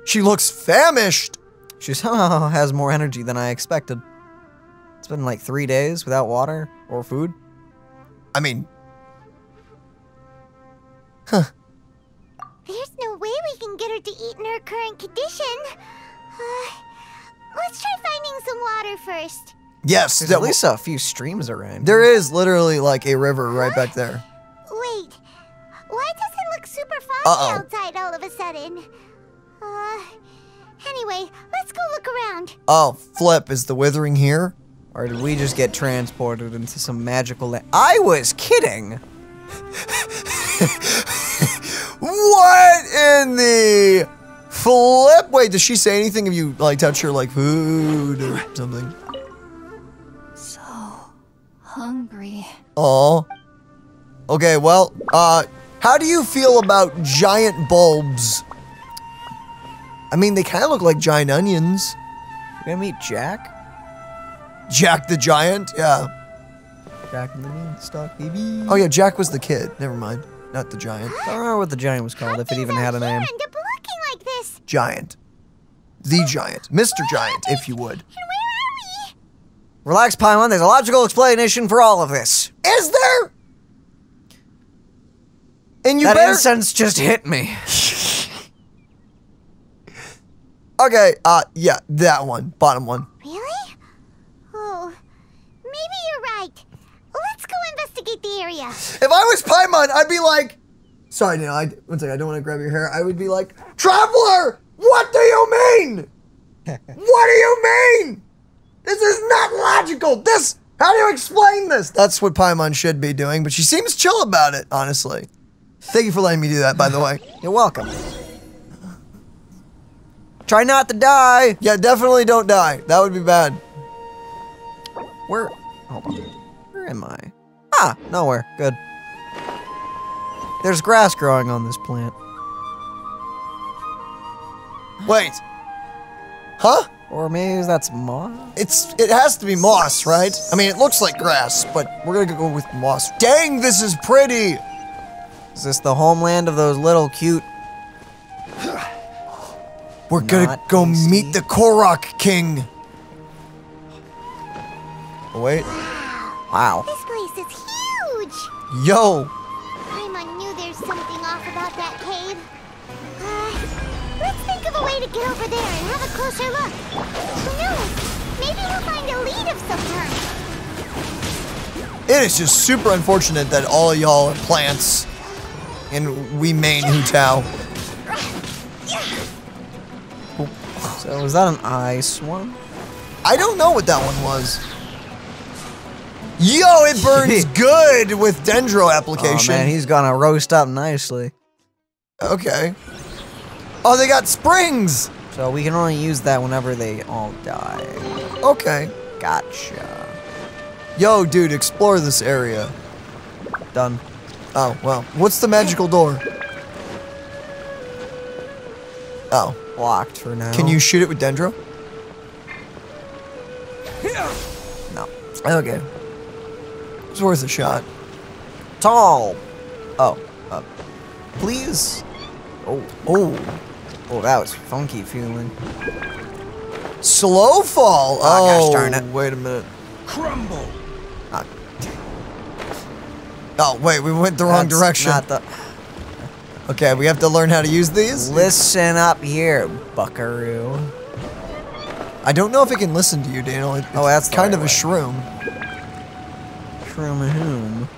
She looks famished! She somehow has more energy than I expected. It's been like 3 days without water or food. I mean... There's no way we can get her to eat in her current condition. Let's try finding some water first. Yes, There's at least a few streams around. there is literally like a river right back there. Wait, why does it look super foggy outside all of a sudden? Anyway, let's go look around. Oh, flip, is the withering here? Or did we just get transported into some magical land? I was kidding! What in the flip? Wait, does she say anything if you like touch her like food or something? So hungry. Oh. Okay, well, how do you feel about giant bulbs? I mean, they kind of look like giant onions. You gonna meet Jack? Jack the Giant? Yeah. Jack and the Beanstalk, baby. Oh yeah, Jack was the kid. Never mind. Not the giant. I don't remember what the giant was called, if it even had a name. End up looking like this. Giant. The Giant. Mr. Giant, if you would. And where are we? Relax, Paimon, there's a logical explanation for all of this. Is there? And you That better... incense just hit me. Okay, yeah, that one. Bottom one. Really? Oh, maybe you're right. Let's go investigate the area. If I was Paimon, I'd be like... Sorry, Nilou, one second, I don't want to grab your hair. I would be like, Traveler! What do you mean? What do you mean? This is not logical. How do you explain this? That's what Paimon should be doing, but she seems chill about it, honestly. Thank you for letting me do that, by the way. You're welcome. Try not to die. Yeah, definitely don't die. That would be bad. Hold on. Where am I? Ah, nowhere. Good. There's grass growing on this plant. Wait. Huh? Or maybe that's moss? It has to be moss, right? I mean, it looks like grass, but we're gonna go with moss. Dang, this is pretty! Is this the homeland of those little cute... We're gonna Not go easy. meet the Korok King. Oh, wait. Wow. This place is huge. Yo! Paimon knew there's something off about that cave. Let's think of a way to get over there and have a closer look. Who knows? Maybe we'll find a lead of some kind. It is just super unfortunate that all of y'all are plants. And we main Hu Tao. So is that an ice one? I don't know what that one was. Yo, it burns good with Dendro application. Oh man, he's gonna roast up nicely. Okay. Oh, they got springs! So we can only use that whenever they all die. Okay. Gotcha. Yo, dude, explore this area. Done. Oh, well. What's the magical door? Oh. Locked for now. Can you shoot it with Dendro? No. Okay. It's worth a shot. Tall. Oh. Please. Oh. Oh, that was funky feeling. Slow fall. Oh, gosh darn it. Wait a minute. Crumble. Oh, wait, we went the wrong That's direction. Not the. Okay, we have to learn how to use these? Listen up here, buckaroo. I don't know if it can listen to you, Daniel. It's that's the kind right of a way. shroom. Shroom.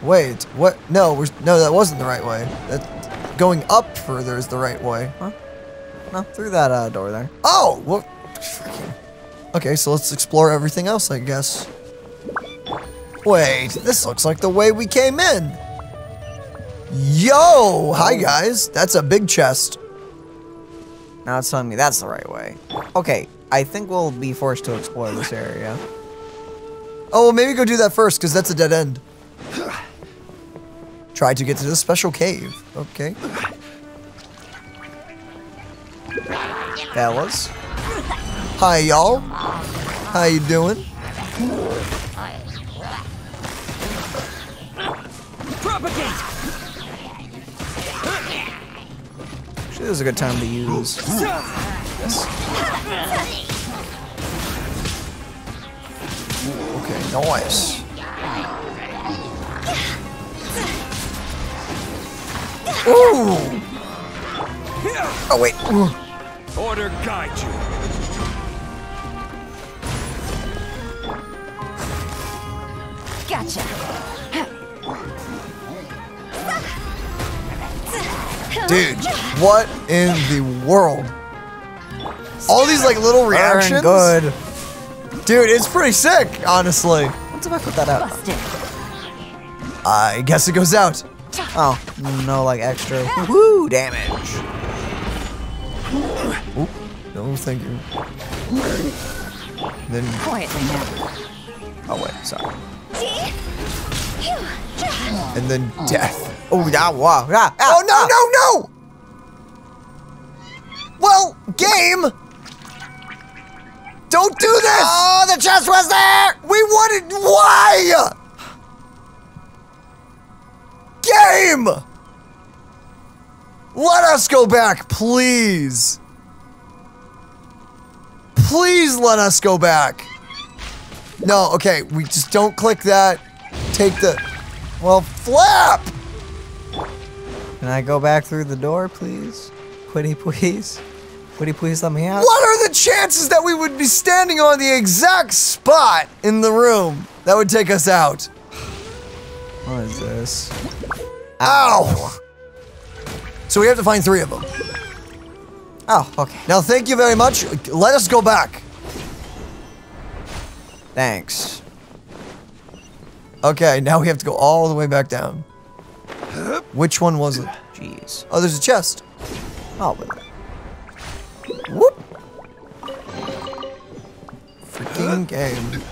Wait, what? No, no, that wasn't the right way. Going up further is the right way. Huh? No, through that door there. Oh, well, okay, so let's explore everything else, I guess. Wait, this looks like the way we came in. Yo, hi guys. That's a big chest. Now it's telling me that's the right way. Okay, I think we'll be forced to explore this area. Oh, well, maybe go do that first, because that's a dead end. Try to get to this special cave. Okay. fellas. Hi, y'all. How you doing? Propagate! Actually, this is a good time to use this. Okay, nice. Ooh! Oh, wait. Ooh. Order guide you. Gotcha. Dude, what in the world? All these like little reactions? Good. Dude, it's pretty sick, honestly. What's if I put that out? I guess it goes out. Oh, no, like extra woo damage. Oop. No, thank you. Then. Quietly now. Oh wait, sorry. And then death. Oh, yeah, wow. Ah, Oh, no! Well, game! Don't do this! Oh, the chest was there! We wanted. Why? Game! Let us go back, please. Please let us go back. No, okay, we just don't click that. Take the. Well, flap! Can I go back through the door, please? Pretty please? Pretty please let me out? What are the chances that we would be standing on the exact spot in the room that would take us out? What is this? Ow! So we have to find 3 of them. Oh, okay. Now, thank you very much. Let us go back. Thanks. Okay, now we have to go all the way back down. Which one was it? Jeez. Oh, there's a chest. Oh, but Whoop. Freaking game.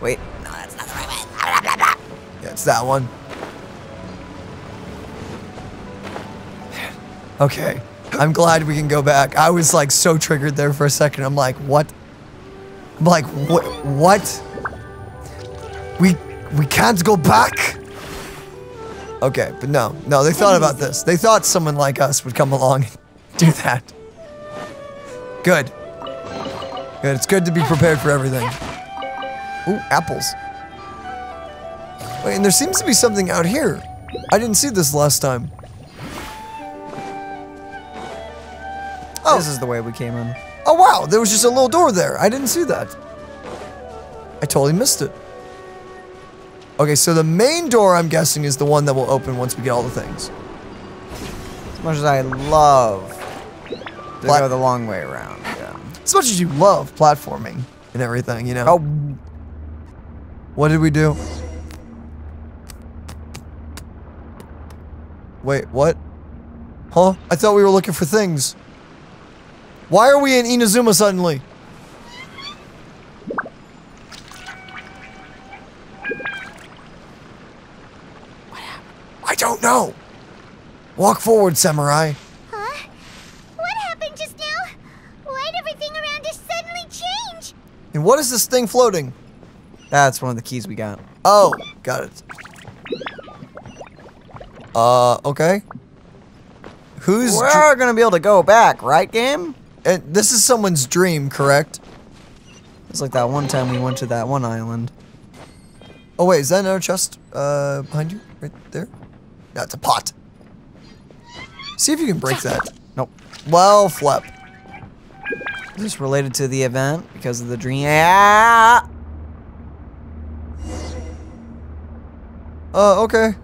wait. No, that's not the right way. Yeah, it's that one. Okay. I'm glad we can go back. I was like so triggered there for a second. I'm like, what? I'm like, what? We can't go back? Okay, but no, they thought about this. They thought someone like us would come along and do that. Good. Good, it's good to be prepared for everything. Ooh, apples. Wait, and there seems to be something out here. I didn't see this last time. Oh. This is the way we came in. Oh wow, there was just a little door there. I didn't see that. I totally missed it. Okay, so the main door, I'm guessing, is the one that will open once we get all the things. As much as I love to go the long way around. Yeah. As much as you love platforming and everything, you know. Oh. What did we do? Wait, what? Huh? I thought we were looking for things. Why are we in Inazuma suddenly? I don't know. Walk forward, Samurai. Huh? What happened just now? Why'd everything around us suddenly change? And what is this thing floating? That's one of the keys we got. Oh, got it. Okay. We're gonna be able to go back, right, game? And this is someone's dream, correct? It's like that one time we went to that one island. Oh wait, is that another chest behind you? Right there? That's a pot. See if you can break that. Nope. Well, flip. Is this related to the event because of the dream? Yeah. Okay.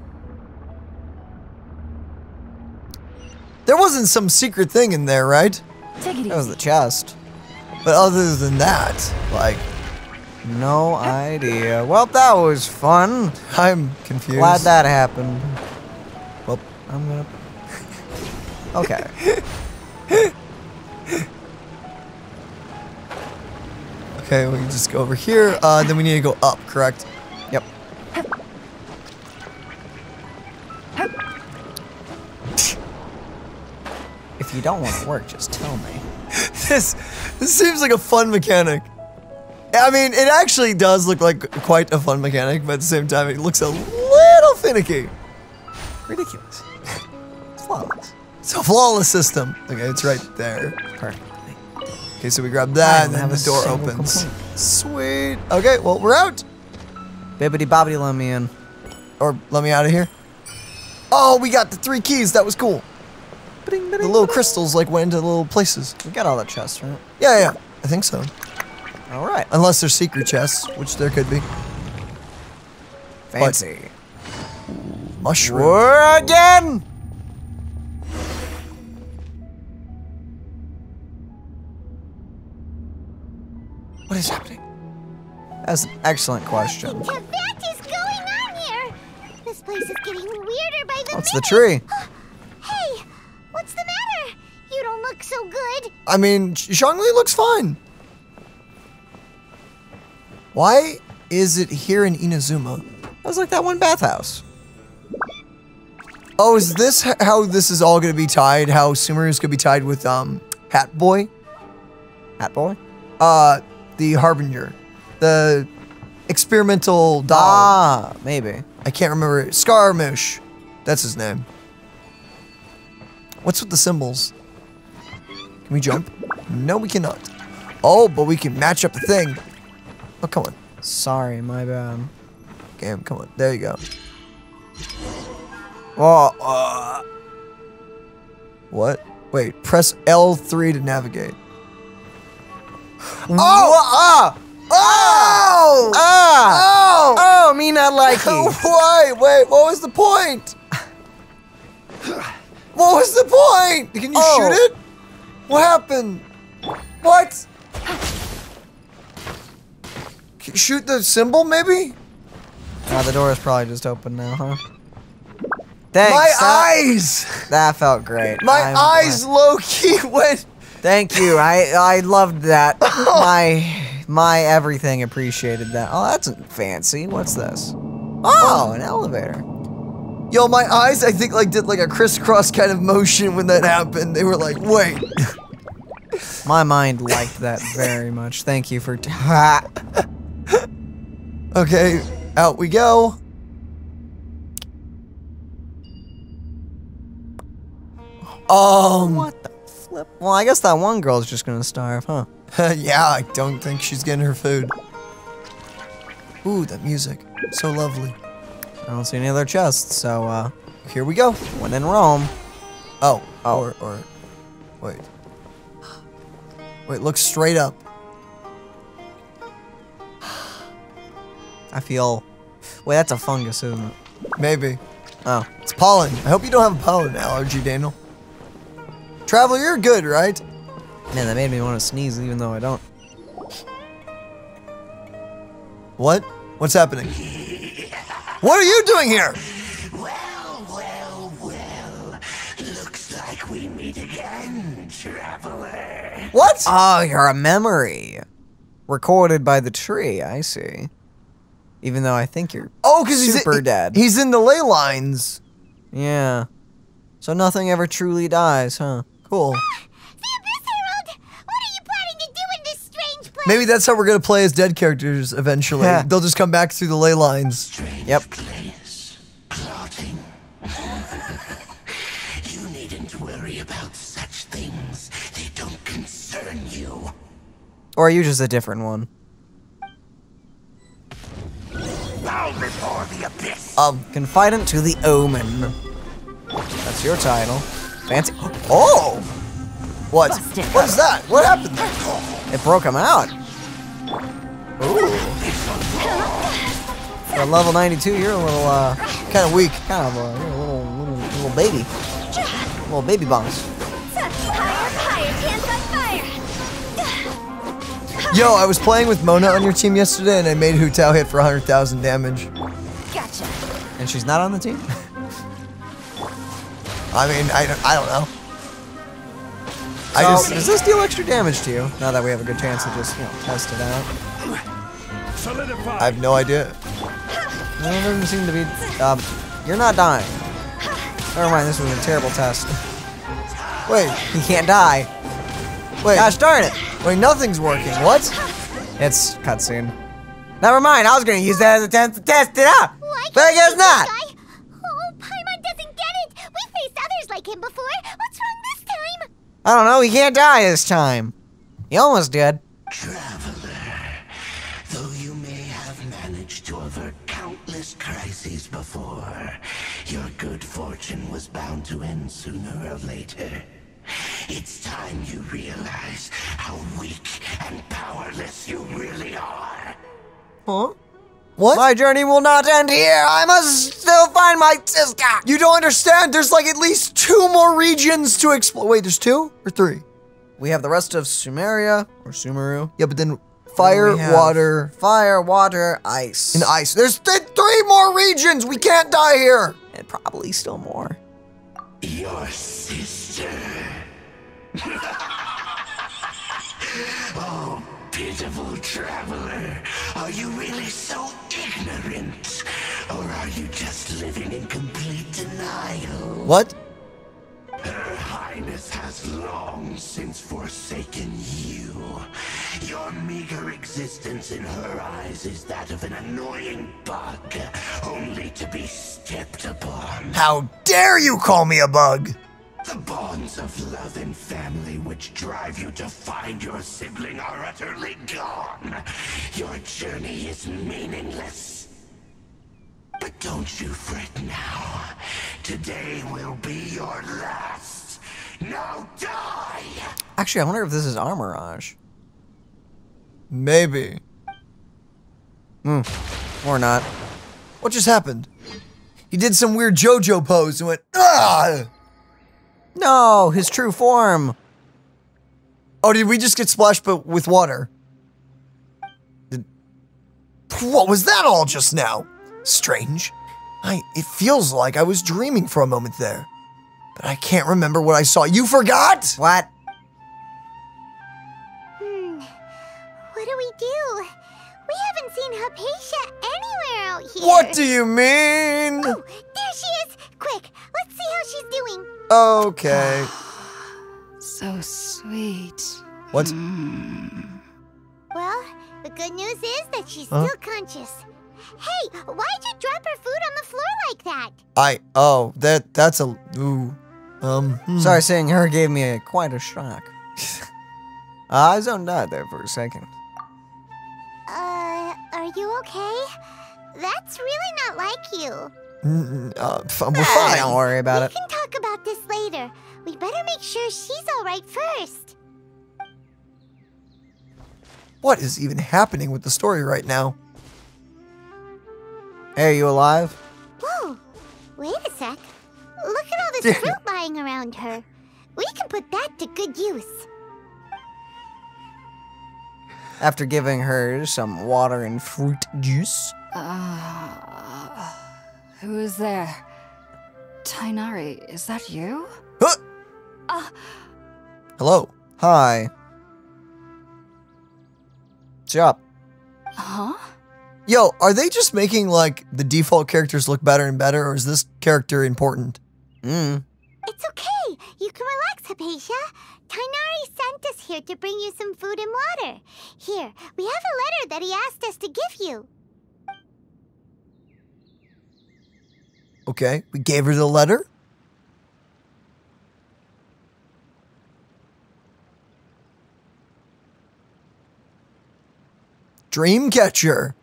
There wasn't some secret thing in there, right? Take it That was easy. the chest. But other than that, like, No idea. Well, that was fun. I'm confused. Glad that happened. Well, I'm gonna... Okay. Okay, we can just go over here. Then we need to go up, correct? Yep. If you don't want to work, just tell me. This seems like a fun mechanic. I mean, it actually does look like quite a fun mechanic, but at the same time, it looks a little finicky. Ridiculous. Flawless. It's a flawless system. Okay, it's right there. Perfect. Okay, so we grab that, and then the door opens. Sweet. Okay, well, we're out. Bibbidi bobbidi, let me in. Or let me out of here. Oh, we got the 3 keys. That was cool. The little crystals like went into little places. We got all the chests, right? Yeah, I think so. All right. Unless they're secret chests, which there could be. Fancy. But, mushroom. We're again. What is happening? That's an excellent question. What is going on here? This place is getting weirder by the What's minute. the tree? Hey, what's the matter? You don't look so good. I mean, Zhongli looks fine. Why is it here in Inazuma? That was like that one bathhouse. Oh, is this how this is all going to be tied? How Sumeru is going to be tied with Hat Boy? Hat Boy? The Harbinger. The experimental doll. Ah, maybe. I can't remember. Scaramouche. That's his name. What's with the symbols? Can we jump? No, we cannot. Oh, but we can match up the thing. Oh, come on. Sorry, my bad. Game, come on. There you go. Oh, What? Wait, press L3 to navigate. Oh! Ah! Oh! Ah! Oh! Oh, me not like you. Why? Wait, what was the point? What was the point? Can you shoot it? What happened? What? Can you shoot the symbol, maybe? The door is probably just open now, huh? Thanks. My eyes! That felt great. My I'm eyes glad. low-key went... Thank you. I loved that. My everything appreciated that. Oh, that's fancy. What's this? Oh, an elevator. Yo, my eyes, I think, like, did, like, a crisscross kind of motion when that happened. They were like, wait. My mind liked that very much. Thank you for... Okay, out we go. What the flip? Well, I guess that one girl's just gonna starve, huh? Yeah, I don't think she's getting her food. Ooh, that music. So lovely. I don't see any other chests, so, Here we go. when in Rome. Oh, or... Wait. Wait, look straight up. I feel... Wait, that's a fungus, isn't it? Maybe. Oh. It's pollen. I hope you don't have a pollen allergy, Daniel. Traveler, you're good, right? Man, that made me want to sneeze even though I don't. What? What's happening? What are you doing here? Well. Looks like we meet again, traveler. What? Oh, you're a memory. Recorded by the tree, I see. Even though I think you're because super dead. He's in the ley lines. Yeah. So nothing ever truly dies, huh? Cool. The Abyss Herald! What are you planning to do in this strange place? Maybe that's how we're gonna play as dead characters eventually. Yeah. They'll just come back through the ley lines. Yep. Place. Plotting. You needn't worry about such things. They don't concern you. Or are you just a different one? Bow before the abyss. Confidant to the Omen. That's your title. Fancy. Oh! What? Busted. What is that? What happened? It broke him out. Ooh, For a level 92, you're a little, kind of weak. kind of, you're a little baby. Little baby boss. Yo, I was playing with Mona on your team yesterday, and I made Hu Tao hit for 100,000 damage. Gotcha. And she's not on the team? I mean, I don't know. So, does this deal extra damage to you? Now that we have a good chance to just, test it out. I have no idea. No, it doesn't seem to be, you're not dying. Never mind, this was a terrible test. Wait, He can't die. Wait. Gosh darn it. Wait, nothing's working. What? It's cutscene. Never mind, I was gonna use that as a chance to test it out. But I guess not. Oh, Paimon doesn't get it. We faced others like him before. What's wrong this time? I don't know, he can't die this time. He almost did. Traveler, though you may have managed to avert countless crises before, your good fortune was bound to end sooner or later. It's time you realize how weak and powerless you really are. Huh? What? My journey will not end here. I must still find my sister. You don't understand. There's like at least 2 more regions to explore. Wait, there's 2 or 3? We have the rest of Sumeria or Sumeru. Yeah, but then fire, water. Fire, water, ice. And ice. There's 3 more regions. We can't die here. And probably still more. Your sister. Oh, pitiful traveler. Are you really so ignorant? Or are you just living in complete denial? What? Her Highness has long since forsaken you. Your meager existence in her eyes is that of an annoying bug, only to be stepped upon. How dare you call me a bug? The bonds of love and family which drive you to find your sibling are utterly gone. Your journey is meaningless. But don't you fret now. Today will be your last. Now die! Actually, I wonder if this is Armorage. Maybe. Or not. What just happened? He did some weird JoJo pose and went, ah! No, his true form. Oh, did we just get splashed but with water? What was that all just now? Strange. It feels like I was dreaming for a moment there. But I can't remember what I saw. You forgot? What? What do we do? We haven't seen Hypatia anywhere out here. What do you mean? Oh, there she is. Quick, let's see how she's doing. Okay. So sweet. What? Well, the good news is that she's still conscious. Hey, why'd you drop her food on the floor like that? That's a, ooh. Sorry, seeing her gave me quite a shock. I zoned out there for a second. Are you okay? That's really not like you. We're fine. Don't worry about it. We can talk about this later. We better make sure she's alright first. What is even happening with the story right now? Hey, are you alive? Whoa, wait a sec. Look at all this fruit lying around her. We can put that to good use. After giving her some water and fruit juice. Who is there? Tighnari, is that you? Hello. Hi. What's up? Huh? Yo, are they just making, like, the default characters look better and better, or is this character important? It's okay. You can relax, Hypatia. Tighnari sent us here to bring you some food and water. Here, we have a letter that he asked us to give you. Okay, we gave her the letter. Dreamcatcher.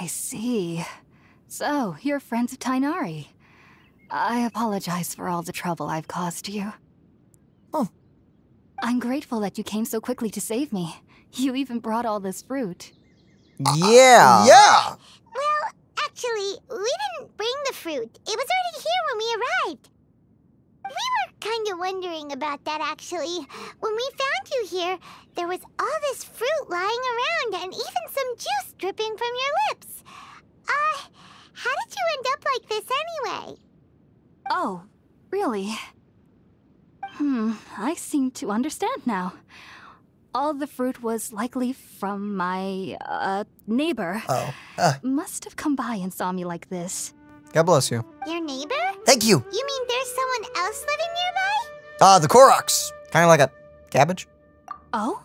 I see. So, you're friends of Tighnari. I apologize for all the trouble I've caused you. Oh. I'm grateful that you came so quickly to save me. You even brought all this fruit. Yeah. Yeah. Well, actually, we didn't bring the fruit. It was already here when we arrived. We were kind of wondering about that, actually. When we found you here, there was all this fruit lying around and even some juice dripping from your lips. How did you end up like this anyway? Oh, really? I seem to understand now. All the fruit was likely from my, neighbor. Oh. Must have come by and saw me like this. God bless you. Your neighbor? Thank you. You mean there's someone else living nearby? The Koroks. Kind of like a cabbage? Oh?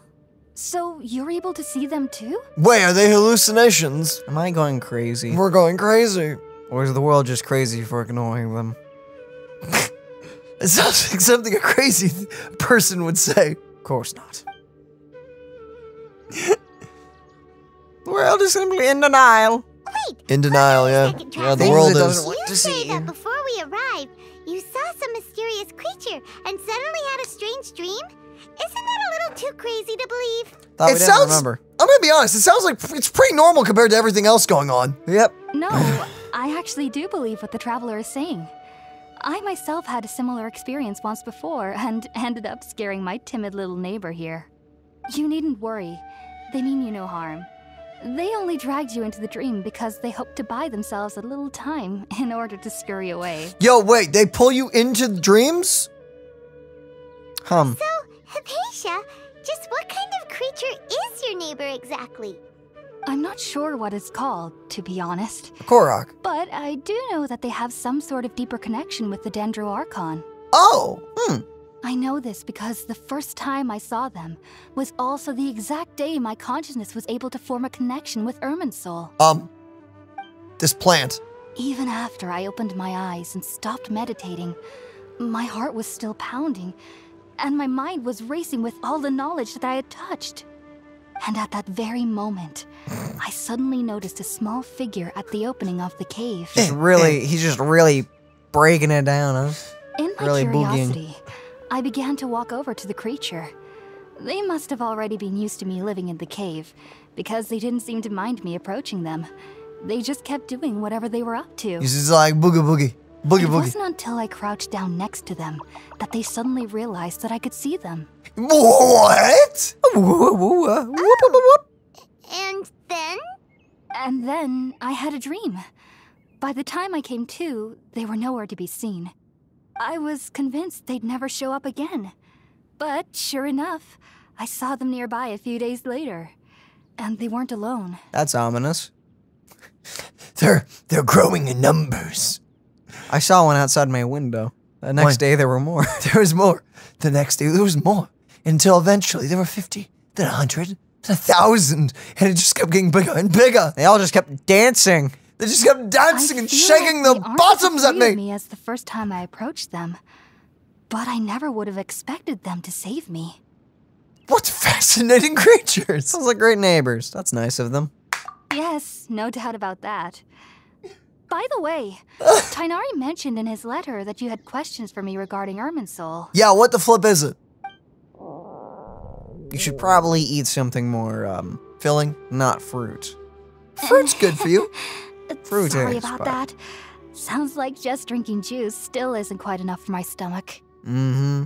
So you're able to see them too? Wait, are they hallucinations? Am I going crazy? We're going crazy. Or is the world just crazy for ignoring them? It sounds like something a crazy person would say. Of course not. The world is simply in denial. Wait! In denial, yeah. Yeah, the world is. You say that before we arrived, you saw some mysterious creature and suddenly had a strange dream? Isn't that a little too crazy to believe? Thought we It didn't sounds. remember. I'm gonna be honest. It sounds like it's pretty normal compared to everything else going on. Yep. No, I actually do believe what the traveler is saying. I myself had a similar experience once before and ended up scaring my timid little neighbor here. You needn't worry. They mean you no harm. They only dragged you into the dream because they hoped to buy themselves a little time in order to scurry away. Yo, wait. They pull you into dreams? So, Hypatia, just what kind of creature is your neighbor exactly? I'm not sure what it's called, to be honest. Korok. But I do know that they have some sort of deeper connection with the Dendro Archon. Oh. I know this because the first time I saw them was also the exact day my consciousness was able to form a connection with Irminsul. This plant. Even after I opened my eyes and stopped meditating, my heart was still pounding, and my mind was racing with all the knowledge that I had touched. And at that very moment, I suddenly noticed a small figure at the opening of the cave. He's just really breaking it down, huh? In my Really curiosity, I began to walk over to the creature. They must have already been used to me living in the cave, because they didn't seem to mind me approaching them. They just kept doing whatever they were up to. He's just like boogie boogie. Boogie It boogie. wasn't until I crouched down next to them that they suddenly realized that I could see them. What? And then? And then I had a dream. By the time I came to, they were nowhere to be seen. I was convinced they'd never show up again. But sure enough, I saw them nearby a few days later. And they weren't alone. That's ominous. They're growing in numbers. I saw one outside my window. The next day there were more. There was more. The next day there was more. Until eventually there were 50, then 100, then 1,000. And it just kept getting bigger and bigger. They all just kept dancing. They just kept dancing and I feel shaking like the they aren't bottoms as at afraid of me. as the first time I approached them. But I never would have expected them to save me. What fascinating creatures. Sounds like great neighbors. That's nice of them. Yes, no doubt about that. By the way, Tighnari mentioned in his letter that you had questions for me regarding Irminsul. Yeah, what the flip is it? You should probably eat something more, Filling? not fruit. Fruit's good for you. Fruit Sorry is, about but- that. Sounds like just drinking juice still isn't quite enough for my stomach. Mm-hmm.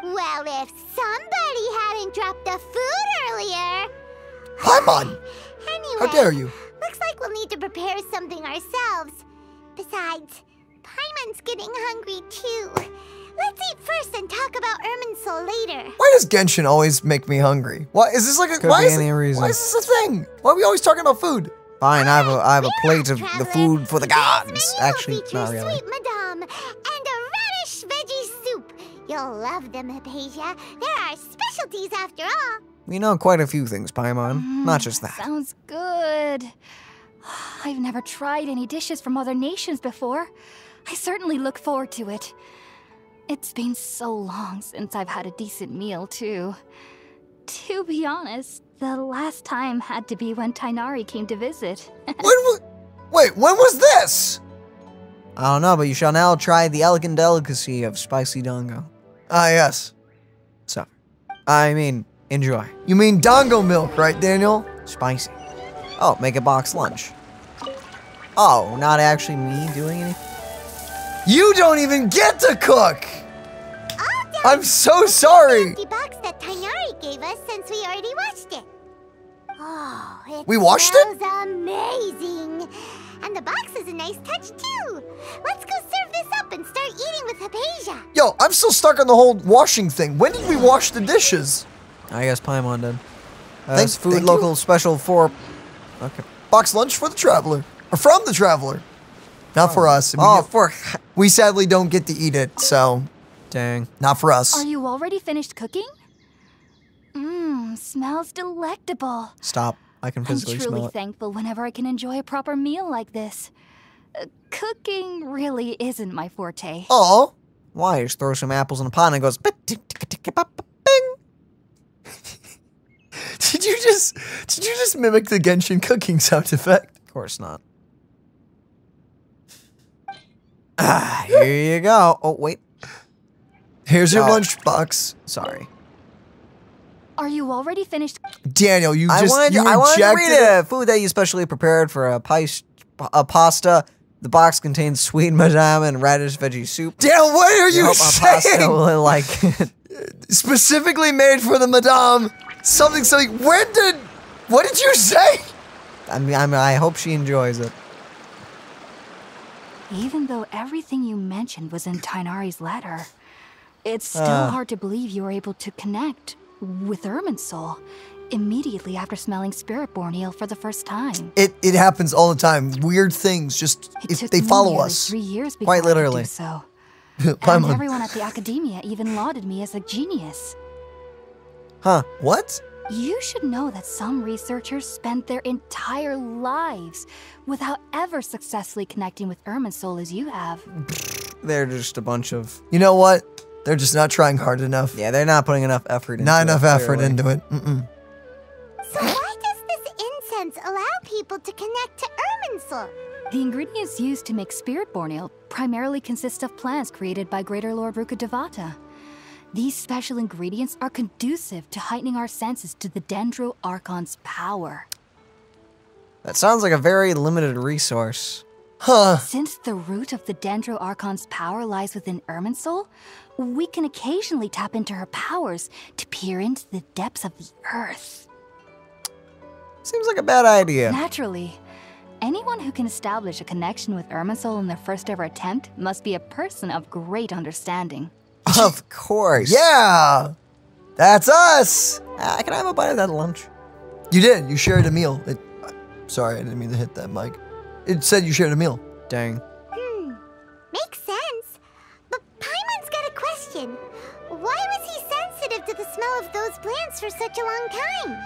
Well, if somebody hadn't dropped the food earlier. Paimon, Anyway, how dare you? looks like we'll need to prepare something ourselves. Besides, Paimon's getting hungry too. Let's eat first and talk about Irminsul later. Why does Genshin always make me hungry? Why is this like a Could why be is any it- reason. Why is this a thing? Why are we always talking about food? Fine, I have a plate of the Traveler, food for the today's gods. menu Actually, features not really. Sweet Madame and a radish veggie soup. You'll love them, Hypatia. They're our specialties after all. We know quite a few things, Paimon. Not just that. Sounds good. I've never tried any dishes from other nations before. I certainly look forward to it. It's been so long since I've had a decent meal, too. To be honest, the last time had to be when Tighnari came to visit. Wait, when was this? I don't know, but you shall now try the elegant delicacy of spicy dango. Ah, yes. So, I mean, enjoy. You mean dongo milk, right, Daniel? Spicy. Oh, make a box lunch. Oh, not actually me doing anything? You don't even get to cook! All down I'm so sorry! empty box that Tighnari gave us since we already watched it. Oh, it We washed it? smells amazing. And the box is a nice touch too. Let's go serve this up and start eating with Hypatia. Yo, I'm still stuck on the whole washing thing. When did we wash the dishes? I guess Paimon did. Thank Food you. local special for... Okay. Box lunch for the traveler. Or from the traveler. Not for us. Oh, for... We sadly don't get to eat it, so Dang. not for us. Are you already finished cooking? Smells delectable. Stop. I can I'm physically smell truly it. thankful whenever I can enjoy a proper meal like this. Cooking really isn't my forte. Oh. Why? Just throw some apples in a pot and it goes bing. Did you just mimic the Genshin cooking sound effect? Of course not. Here you go. Oh, wait. Here's your Oh. lunchbox. Sorry. Are you already finished? Daniel, you I just wanted you to read rejected it. Food that you specially prepared for a pasta. The box contains sweet madame and radish veggie soup. Daniel, what are you Hope our pasta saying? will like it. Specifically made for the madame. Something. What did you say? I hope she enjoys it. Even though everything you mentioned was in Tighnari's letter, it's still hard to believe you were able to connect with Irminsul immediately after smelling Spiritborn eel for the first time. It happens all the time. Weird things just It if took they me follow nearly us. 3 years before Quite literally. I could do so. And Paimon. everyone at the academia even lauded me as a genius. Huh. What? You should know that some researchers spend their entire lives without ever successfully connecting with Irminsul as you have. They're just a bunch of... You know what? They're just not trying hard enough. Yeah, they're not putting enough effort into it. Not enough effort clearly. into it. Mm-mm. So why does this incense allow people to connect to Irminsul? The ingredients used to make Spiritborn eel primarily consist of plants created by Greater Lord Rukkhadevata. These special ingredients are conducive to heightening our senses to the Dendro Archon's power. That sounds like a very limited resource. Huh. Since the root of the Dendro Archon's power lies within Irminsul, we can occasionally tap into her powers to peer into the depths of the earth. Seems like a bad idea. Naturally, anyone who can establish a connection with Irminsul in their first ever attempt must be a person of great understanding. Of course. Yeah. That's us. Can I have a bite of that lunch? You did. You shared a meal. Sorry, I didn't mean to hit that mic. It said you shared a meal. Dang. Makes sense. But Paimon's got a question. Why was he sensitive to the smell of those plants for such a long time?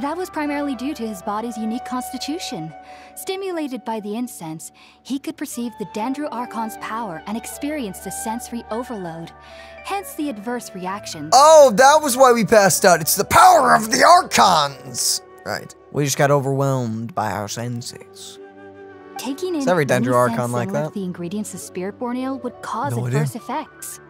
That was primarily due to his body's unique constitution. Stimulated by the incense, he could perceive the Dendro Archon's power and experienced a sensory overload, hence the adverse reactions. Oh, that was why we passed out. It's the power of the Archons. Right. We just got overwhelmed by our senses. Taking in every any Dendro Archon sense like similar that? to the ingredients of Spiritborn eel would cause No idea. adverse effects.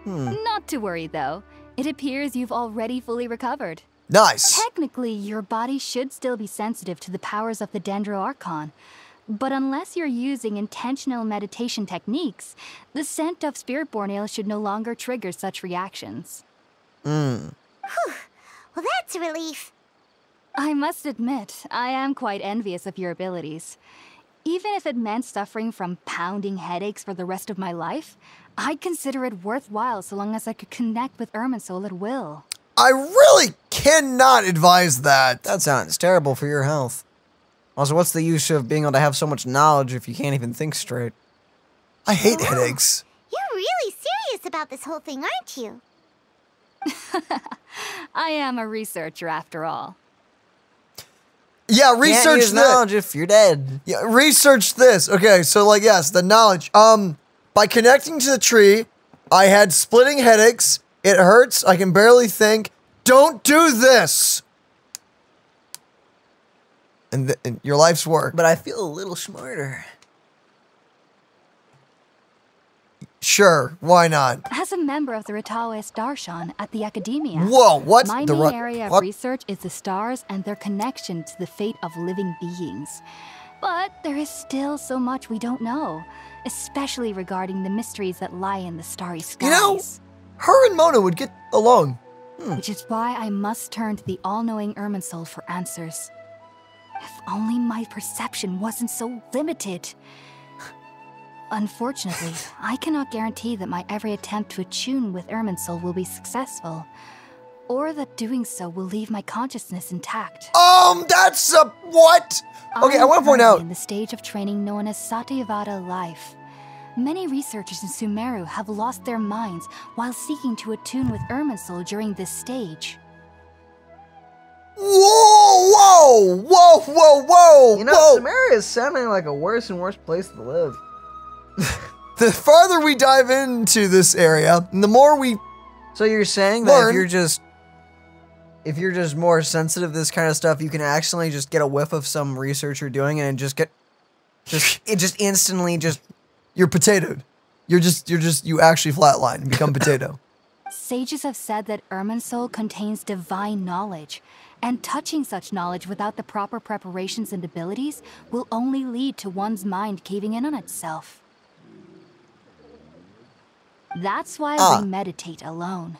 Not to worry, though. It appears you've already fully recovered. Nice. Technically, your body should still be sensitive to the powers of the Dendro Archon. But unless you're using intentional meditation techniques, the scent of Spiritborn eel should no longer trigger such reactions. Well, that's a relief. I must admit, I am quite envious of your abilities. Even if it meant suffering from pounding headaches for the rest of my life, I'd consider it worthwhile so long as I could connect with Irminsul at will. I really cannot advise that. That sounds terrible for your health. Also, what's the use of being able to have so much knowledge if you can't even think straight? I hate headaches. You're really serious about this whole thing, aren't you? I am a researcher after all. Yeah, Can't research use this. knowledge if you're dead. Yeah, research this. Okay, so like yes, the knowledge. By connecting to the tree, I had splitting headaches. It hurts. I can barely think. Don't do this. And your life's work. But I feel a little smarter. Sure, why not? As a member of the Ritaoist Darshan at the Academia, Whoa, what? my The main area of what? research is the stars and their connection to the fate of living beings. But there is still so much we don't know, especially regarding the mysteries that lie in the starry skies. You know, her and Mona would get along. Which is why I must turn to the all-knowing Irminsul for answers. If only my perception wasn't so limited. Unfortunately, I cannot guarantee that my every attempt to attune with Irminsul will be successful, or that doing so will leave my consciousness intact. That's a what? Okay, I want to point I'm out. currently in the stage of training known as Satyavada life. Many researchers in Sumeru have lost their minds while seeking to attune with Irminsul during this stage. Whoa, whoa, whoa, whoa, whoa, You know, whoa. Sumeru is sounding like a worse and worse place to live. The farther we dive into this area, the more we So you're saying that learn. if you're just more sensitive to this kind of stuff, you can actually just get a whiff of some researcher doing it and just instantly you're potatoed. You actually flatline and become potato. Sages have said that Irminsul contains divine knowledge, and touching such knowledge without the proper preparations and abilities will only lead to one's mind caving in on itself. That's why we meditate alone.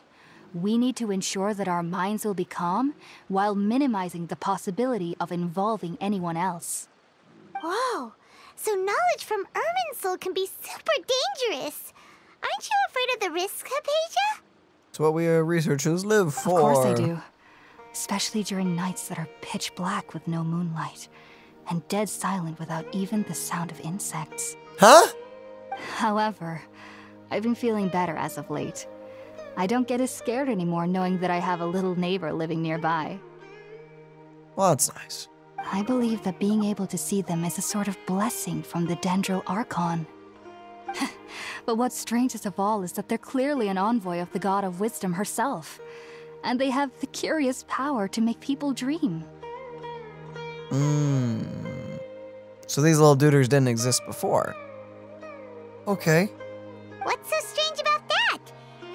We need to ensure that our minds will be calm while minimizing the possibility of involving anyone else. Whoa, so knowledge from Irminsul can be super dangerous. Aren't you afraid of the risks, Hypatia? It's what we researchers live for. Of course I do. Especially during nights that are pitch black with no moonlight, and dead silent without even the sound of insects. Huh? However, I've been feeling better as of late. I don't get as scared anymore knowing that I have a little neighbor living nearby. Well, that's nice. I believe that being able to see them is a sort of blessing from the Dendro Archon. But what's strangest of all is that they're clearly an envoy of the god of wisdom herself, and they have the curious power to make people dream. So these little duders didn't exist before. Okay. What's so strange about that?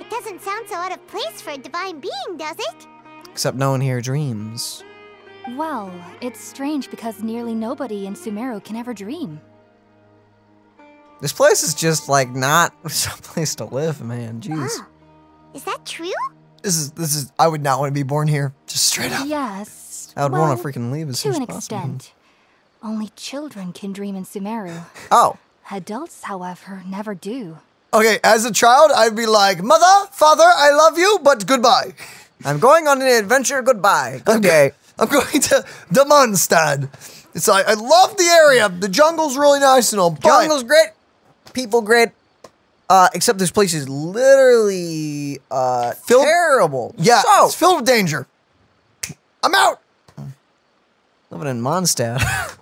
It doesn't sound so out of place for a divine being, does it? Except no one here dreams. Well, it's strange because nearly nobody in Sumeru can ever dream. This place is just like not some place to live, man. Jeez. Huh. Is that true? This is I would not want to be born here. Just straight up. Yes. I would well, want to freaking leave as to soon an as possible. extent. Only children can dream in Sumeru. Oh. Adults, however, never do. Okay, as a child, I'd be like, Mother, Father, I love you, but goodbye. I'm going on an adventure, goodbye. Okay. I'm going to the Mondstadt. It's like, I love the area. The jungle's really nice and all, but Jungle's great. People great. Except this place is literally terrible. yeah, So, it's filled with danger. I'm out. living in Mondstadt.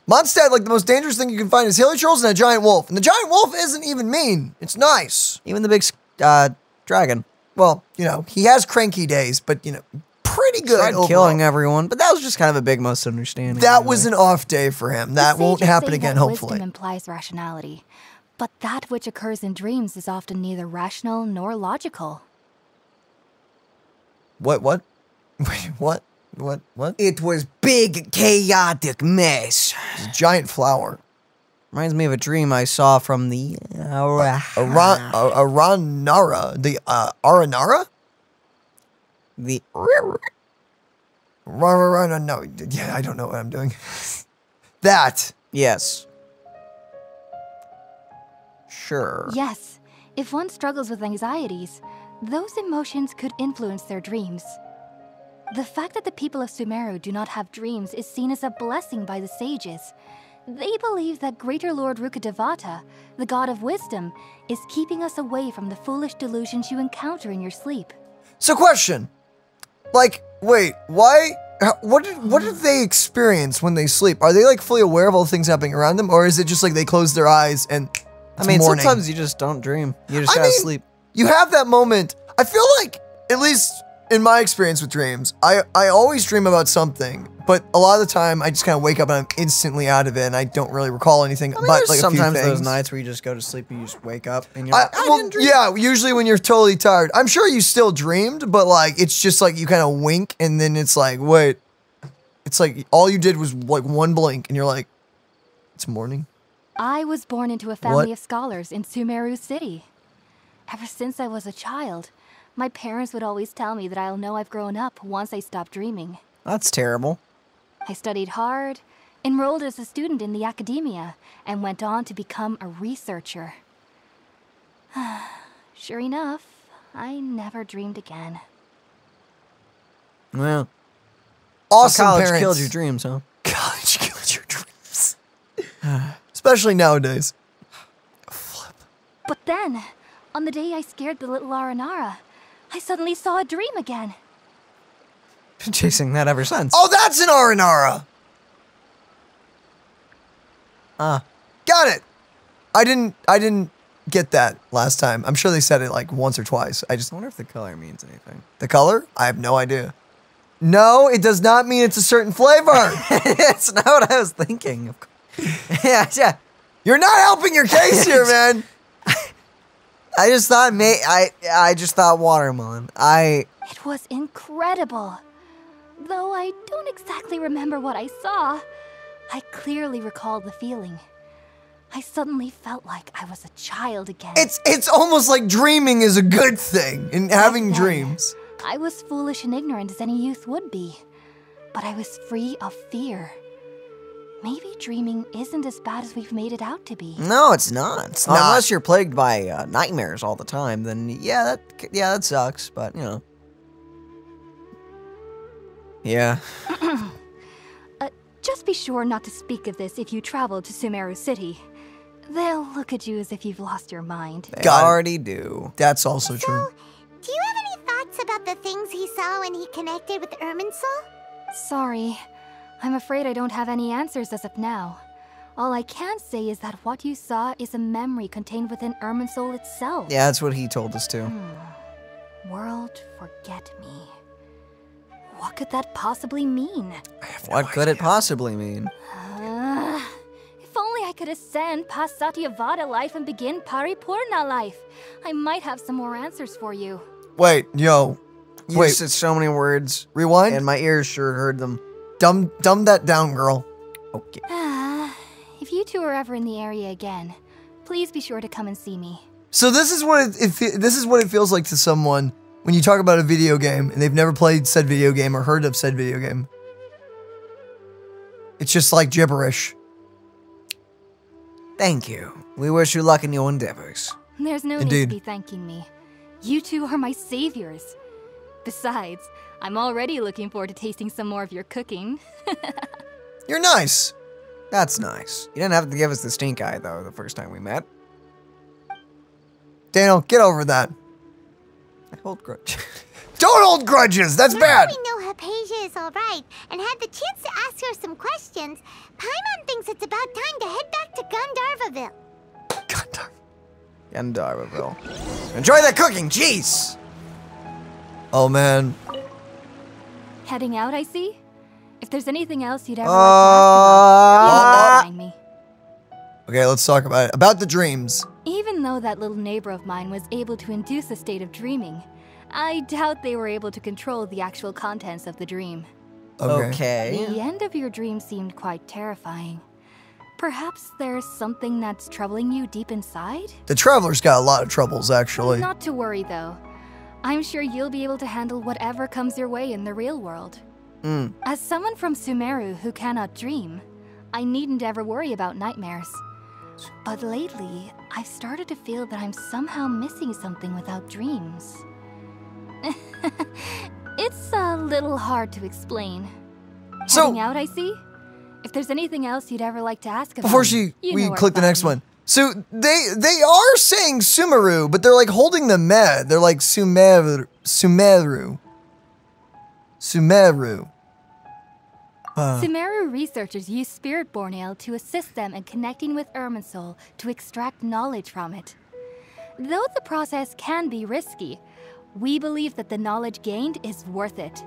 Mondstadt, like the most dangerous thing you can find is hilly trolls and a giant wolf. And the giant wolf isn't even mean. It's nice. Even the big dragon. Well, you know, he has cranky days, but, you know, pretty good Tried overall. killing everyone, but that was just kind of a big misunderstanding. That was an off day for him. That The won't sages happen say again, that hopefully. Wisdom implies rationality, but that which occurs in dreams is often neither rational nor logical. What? Wait, what? It was big, chaotic mess. It's a giant flower. Reminds me of a dream I saw from the... Aranara. The, Aranara? The... No, yeah, I don't know what I'm doing. That. Yes. Sure. Yes, if one struggles with anxieties, those emotions could influence their dreams. The fact that the people of Sumeru do not have dreams is seen as a blessing by the sages. They believe that Greater Lord Rukkhadevata, the god of wisdom, is keeping us away from the foolish delusions you encounter in your sleep. So question. Like, wait, why? What did they experience when they sleep? Are they like fully aware of all the things happening around them? Or is it just like they close their eyes and it's morning? Sometimes you just don't dream. You just gotta sleep. You have that moment. I feel like, at least in my experience with dreams, I always dream about something, but a lot of the time I just kind of wake up and I'm instantly out of it and I don't really recall anything but like a few sometimes things. those nights where you just go to sleep and you just wake up and you're like, I well, didn't dream. yeah, usually when you're totally tired. I'm sure you still dreamed, but like it's just like you kind of wink and then it's like, wait. It's like all you did was like one blink and you're like, it's morning. I was born into a family of scholars in Sumeru City. Ever since I was a child, my parents would always tell me that I'll know I've grown up once I stop dreaming. That's terrible. I studied hard, enrolled as a student in the academia, and went on to become a researcher. Sure enough, I never dreamed again. Well, Awesome so college parents. killed your dreams, huh? College killed your dreams. Especially nowadays. But then, on the day I scared the little Aranara, I suddenly saw a dream again. chasing that ever since. Oh, that's an Aranara! Got it! I didn't get that last time. I'm sure they said it like once or twice. I wonder if the color means anything. The color? I have no idea. No, it does not mean it's a certain flavor. That's not what I was thinking. Yeah. You're not helping your case here, man. I just thought I just thought watermelon. It was incredible. Though I don't exactly remember what I saw, I clearly recall the feeling. I suddenly felt like I was a child again. It's almost like dreaming is a good thing and having dreams. I was foolish and ignorant as any youth would be, but I was free of fear. Maybe dreaming isn't as bad as we've made it out to be. No, it's not. Unless you're plagued by nightmares all the time, then yeah, that sucks. But you know, yeah. Just be sure not to speak of this if you travel to Sumeru City. They'll look at you as if you've lost your mind. They already do. That's also true. Do you have any thoughts about the things he saw when he connected with Irminsul? Sorry. I'm afraid I don't have any answers as of now. All I can say is that what you saw is a memory contained within Irminsul itself. Yeah, that's what he told us too. World forget me. What could that possibly mean? What could it possibly mean? If only I could ascend past Satyavada life and begin Paripurna life. I might have some more answers for you. Wait, yo. You said so many words. Rewind? And my ears sure heard them. Dumb that down, girl. Okay. If you two are ever in the area again, please be sure to come and see me. So this is what this is what it feels like to someone when you talk about a video game and they've never played said video game or heard of said video game. It's just like gibberish. Thank you. We wish you luck in your endeavors. There's no need to be thanking me. You two are my saviors. Besides, I'm already looking forward to tasting some more of your cooking. You're nice. That's nice. You didn't have to give us the stink eye, though, the first time we met. Daniel, get over that. I hold grudge. Don't hold grudges! That's bad! Now we know Hypatia is alright, and had the chance to ask her some questions, Paimon thinks it's about time to head back to Gandharvaville. Gandharvaville. Enjoy that cooking, jeez! Oh, man. Heading out, I see? If there's anything else you'd ever like to ask about, remind me. Okay, let's talk about it. About the dreams. Even though that little neighbor of mine was able to induce a state of dreaming, I doubt they were able to control the actual contents of the dream. Okay. The end of your dream seemed quite terrifying. Perhaps there's something that's troubling you deep inside? The Traveler's got a lot of troubles, actually. Not to worry, though. I'm sure you'll be able to handle whatever comes your way in the real world. As someone from Sumeru who cannot dream, I needn't ever worry about nightmares. But lately, I've started to feel that I'm somehow missing something without dreams. It's a little hard to explain. Heading out, I see? If there's anything else you'd ever like to ask about, before we click the next one. So they are saying Sumeru, but they're like holding the med. They're like Sumeru. Sumeru. Sumeru researchers use Spirit-born ale to assist them in connecting with Irminsul to extract knowledge from it. Though the process can be risky, we believe that the knowledge gained is worth it.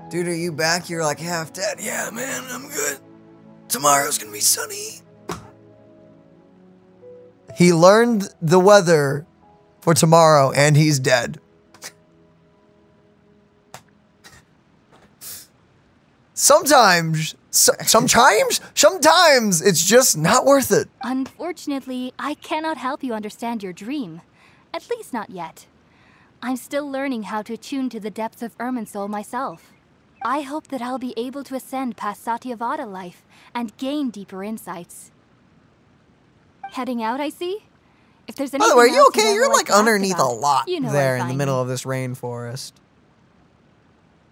Dude, are you back? You're like half dead. Yeah, man, I'm good. Tomorrow's gonna be sunny. He learned the weather for tomorrow, and he's dead. Sometimes it's just not worth it. Unfortunately, I cannot help you understand your dream. At least not yet. I'm still learning how to attune to the depths of Irminsul myself. I hope that I'll be able to ascend past Satyavada life and gain deeper insights. Heading out, I see? If there's anything By the way, are you else okay? you'd You're ever like to ask underneath about, a lot you know there where to in the find middle me. of this rainforest.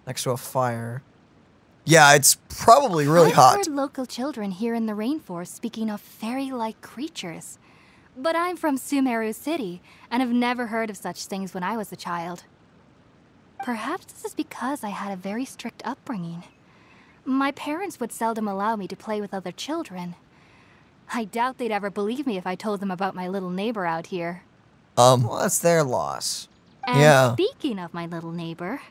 Next to a fire. Yeah, it's probably really I've hot. heard local children here in the rainforest speaking of fairy-like creatures. But I'm from Sumeru City, and have never heard of such things when I was a child. Perhaps this is because I had a very strict upbringing. My parents would seldom allow me to play with other children. I doubt they'd ever believe me if I told them about my little neighbor out here. Well, that's their loss. And speaking of my little neighbor,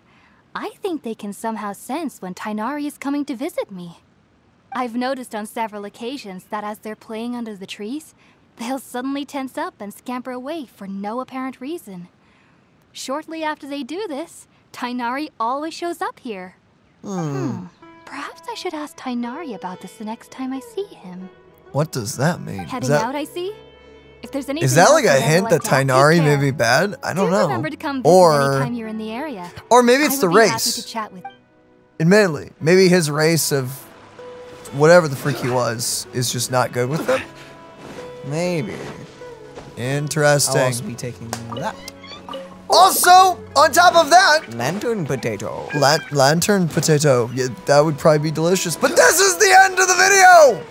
I think they can somehow sense when Tighnari is coming to visit me. I've noticed on several occasions that as they're playing under the trees, they'll suddenly tense up and scamper away for no apparent reason. Shortly after they do this, Tighnari always shows up here. Perhaps I should ask Tighnari about this the next time I see him. What does that mean? Heading out, I see. If there's anything is that like else a hint that Tighnari may be bad? I don't know. Remember to come visit anytime you're in the area. Or maybe it's the I would be race. happy to chat with. Admittedly, maybe his race of whatever the freak he was is just not good with him. Maybe. Interesting. I'll also be taking that. Also, on top of that, Lantern potato. Lantern potato. Yeah, that would probably be delicious. But this is the end of the video.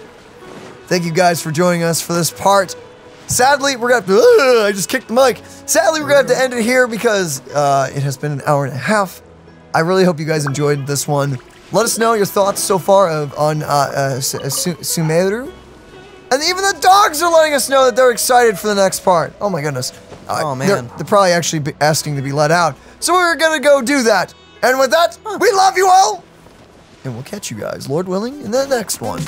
Thank you guys for joining us for this part. Sadly, we're gonna have to. I just kicked the mic. Sadly, we're gonna have to end it here because it has been an hour and a half. I really hope you guys enjoyed this one. Let us know your thoughts so far on Sumeru. And even the dogs are letting us know that they're excited for the next part. Oh my goodness. Oh man. They're probably actually asking to be let out. So we're gonna go do that. And with that, we love you all. And we'll catch you guys, Lord willing, in the next one.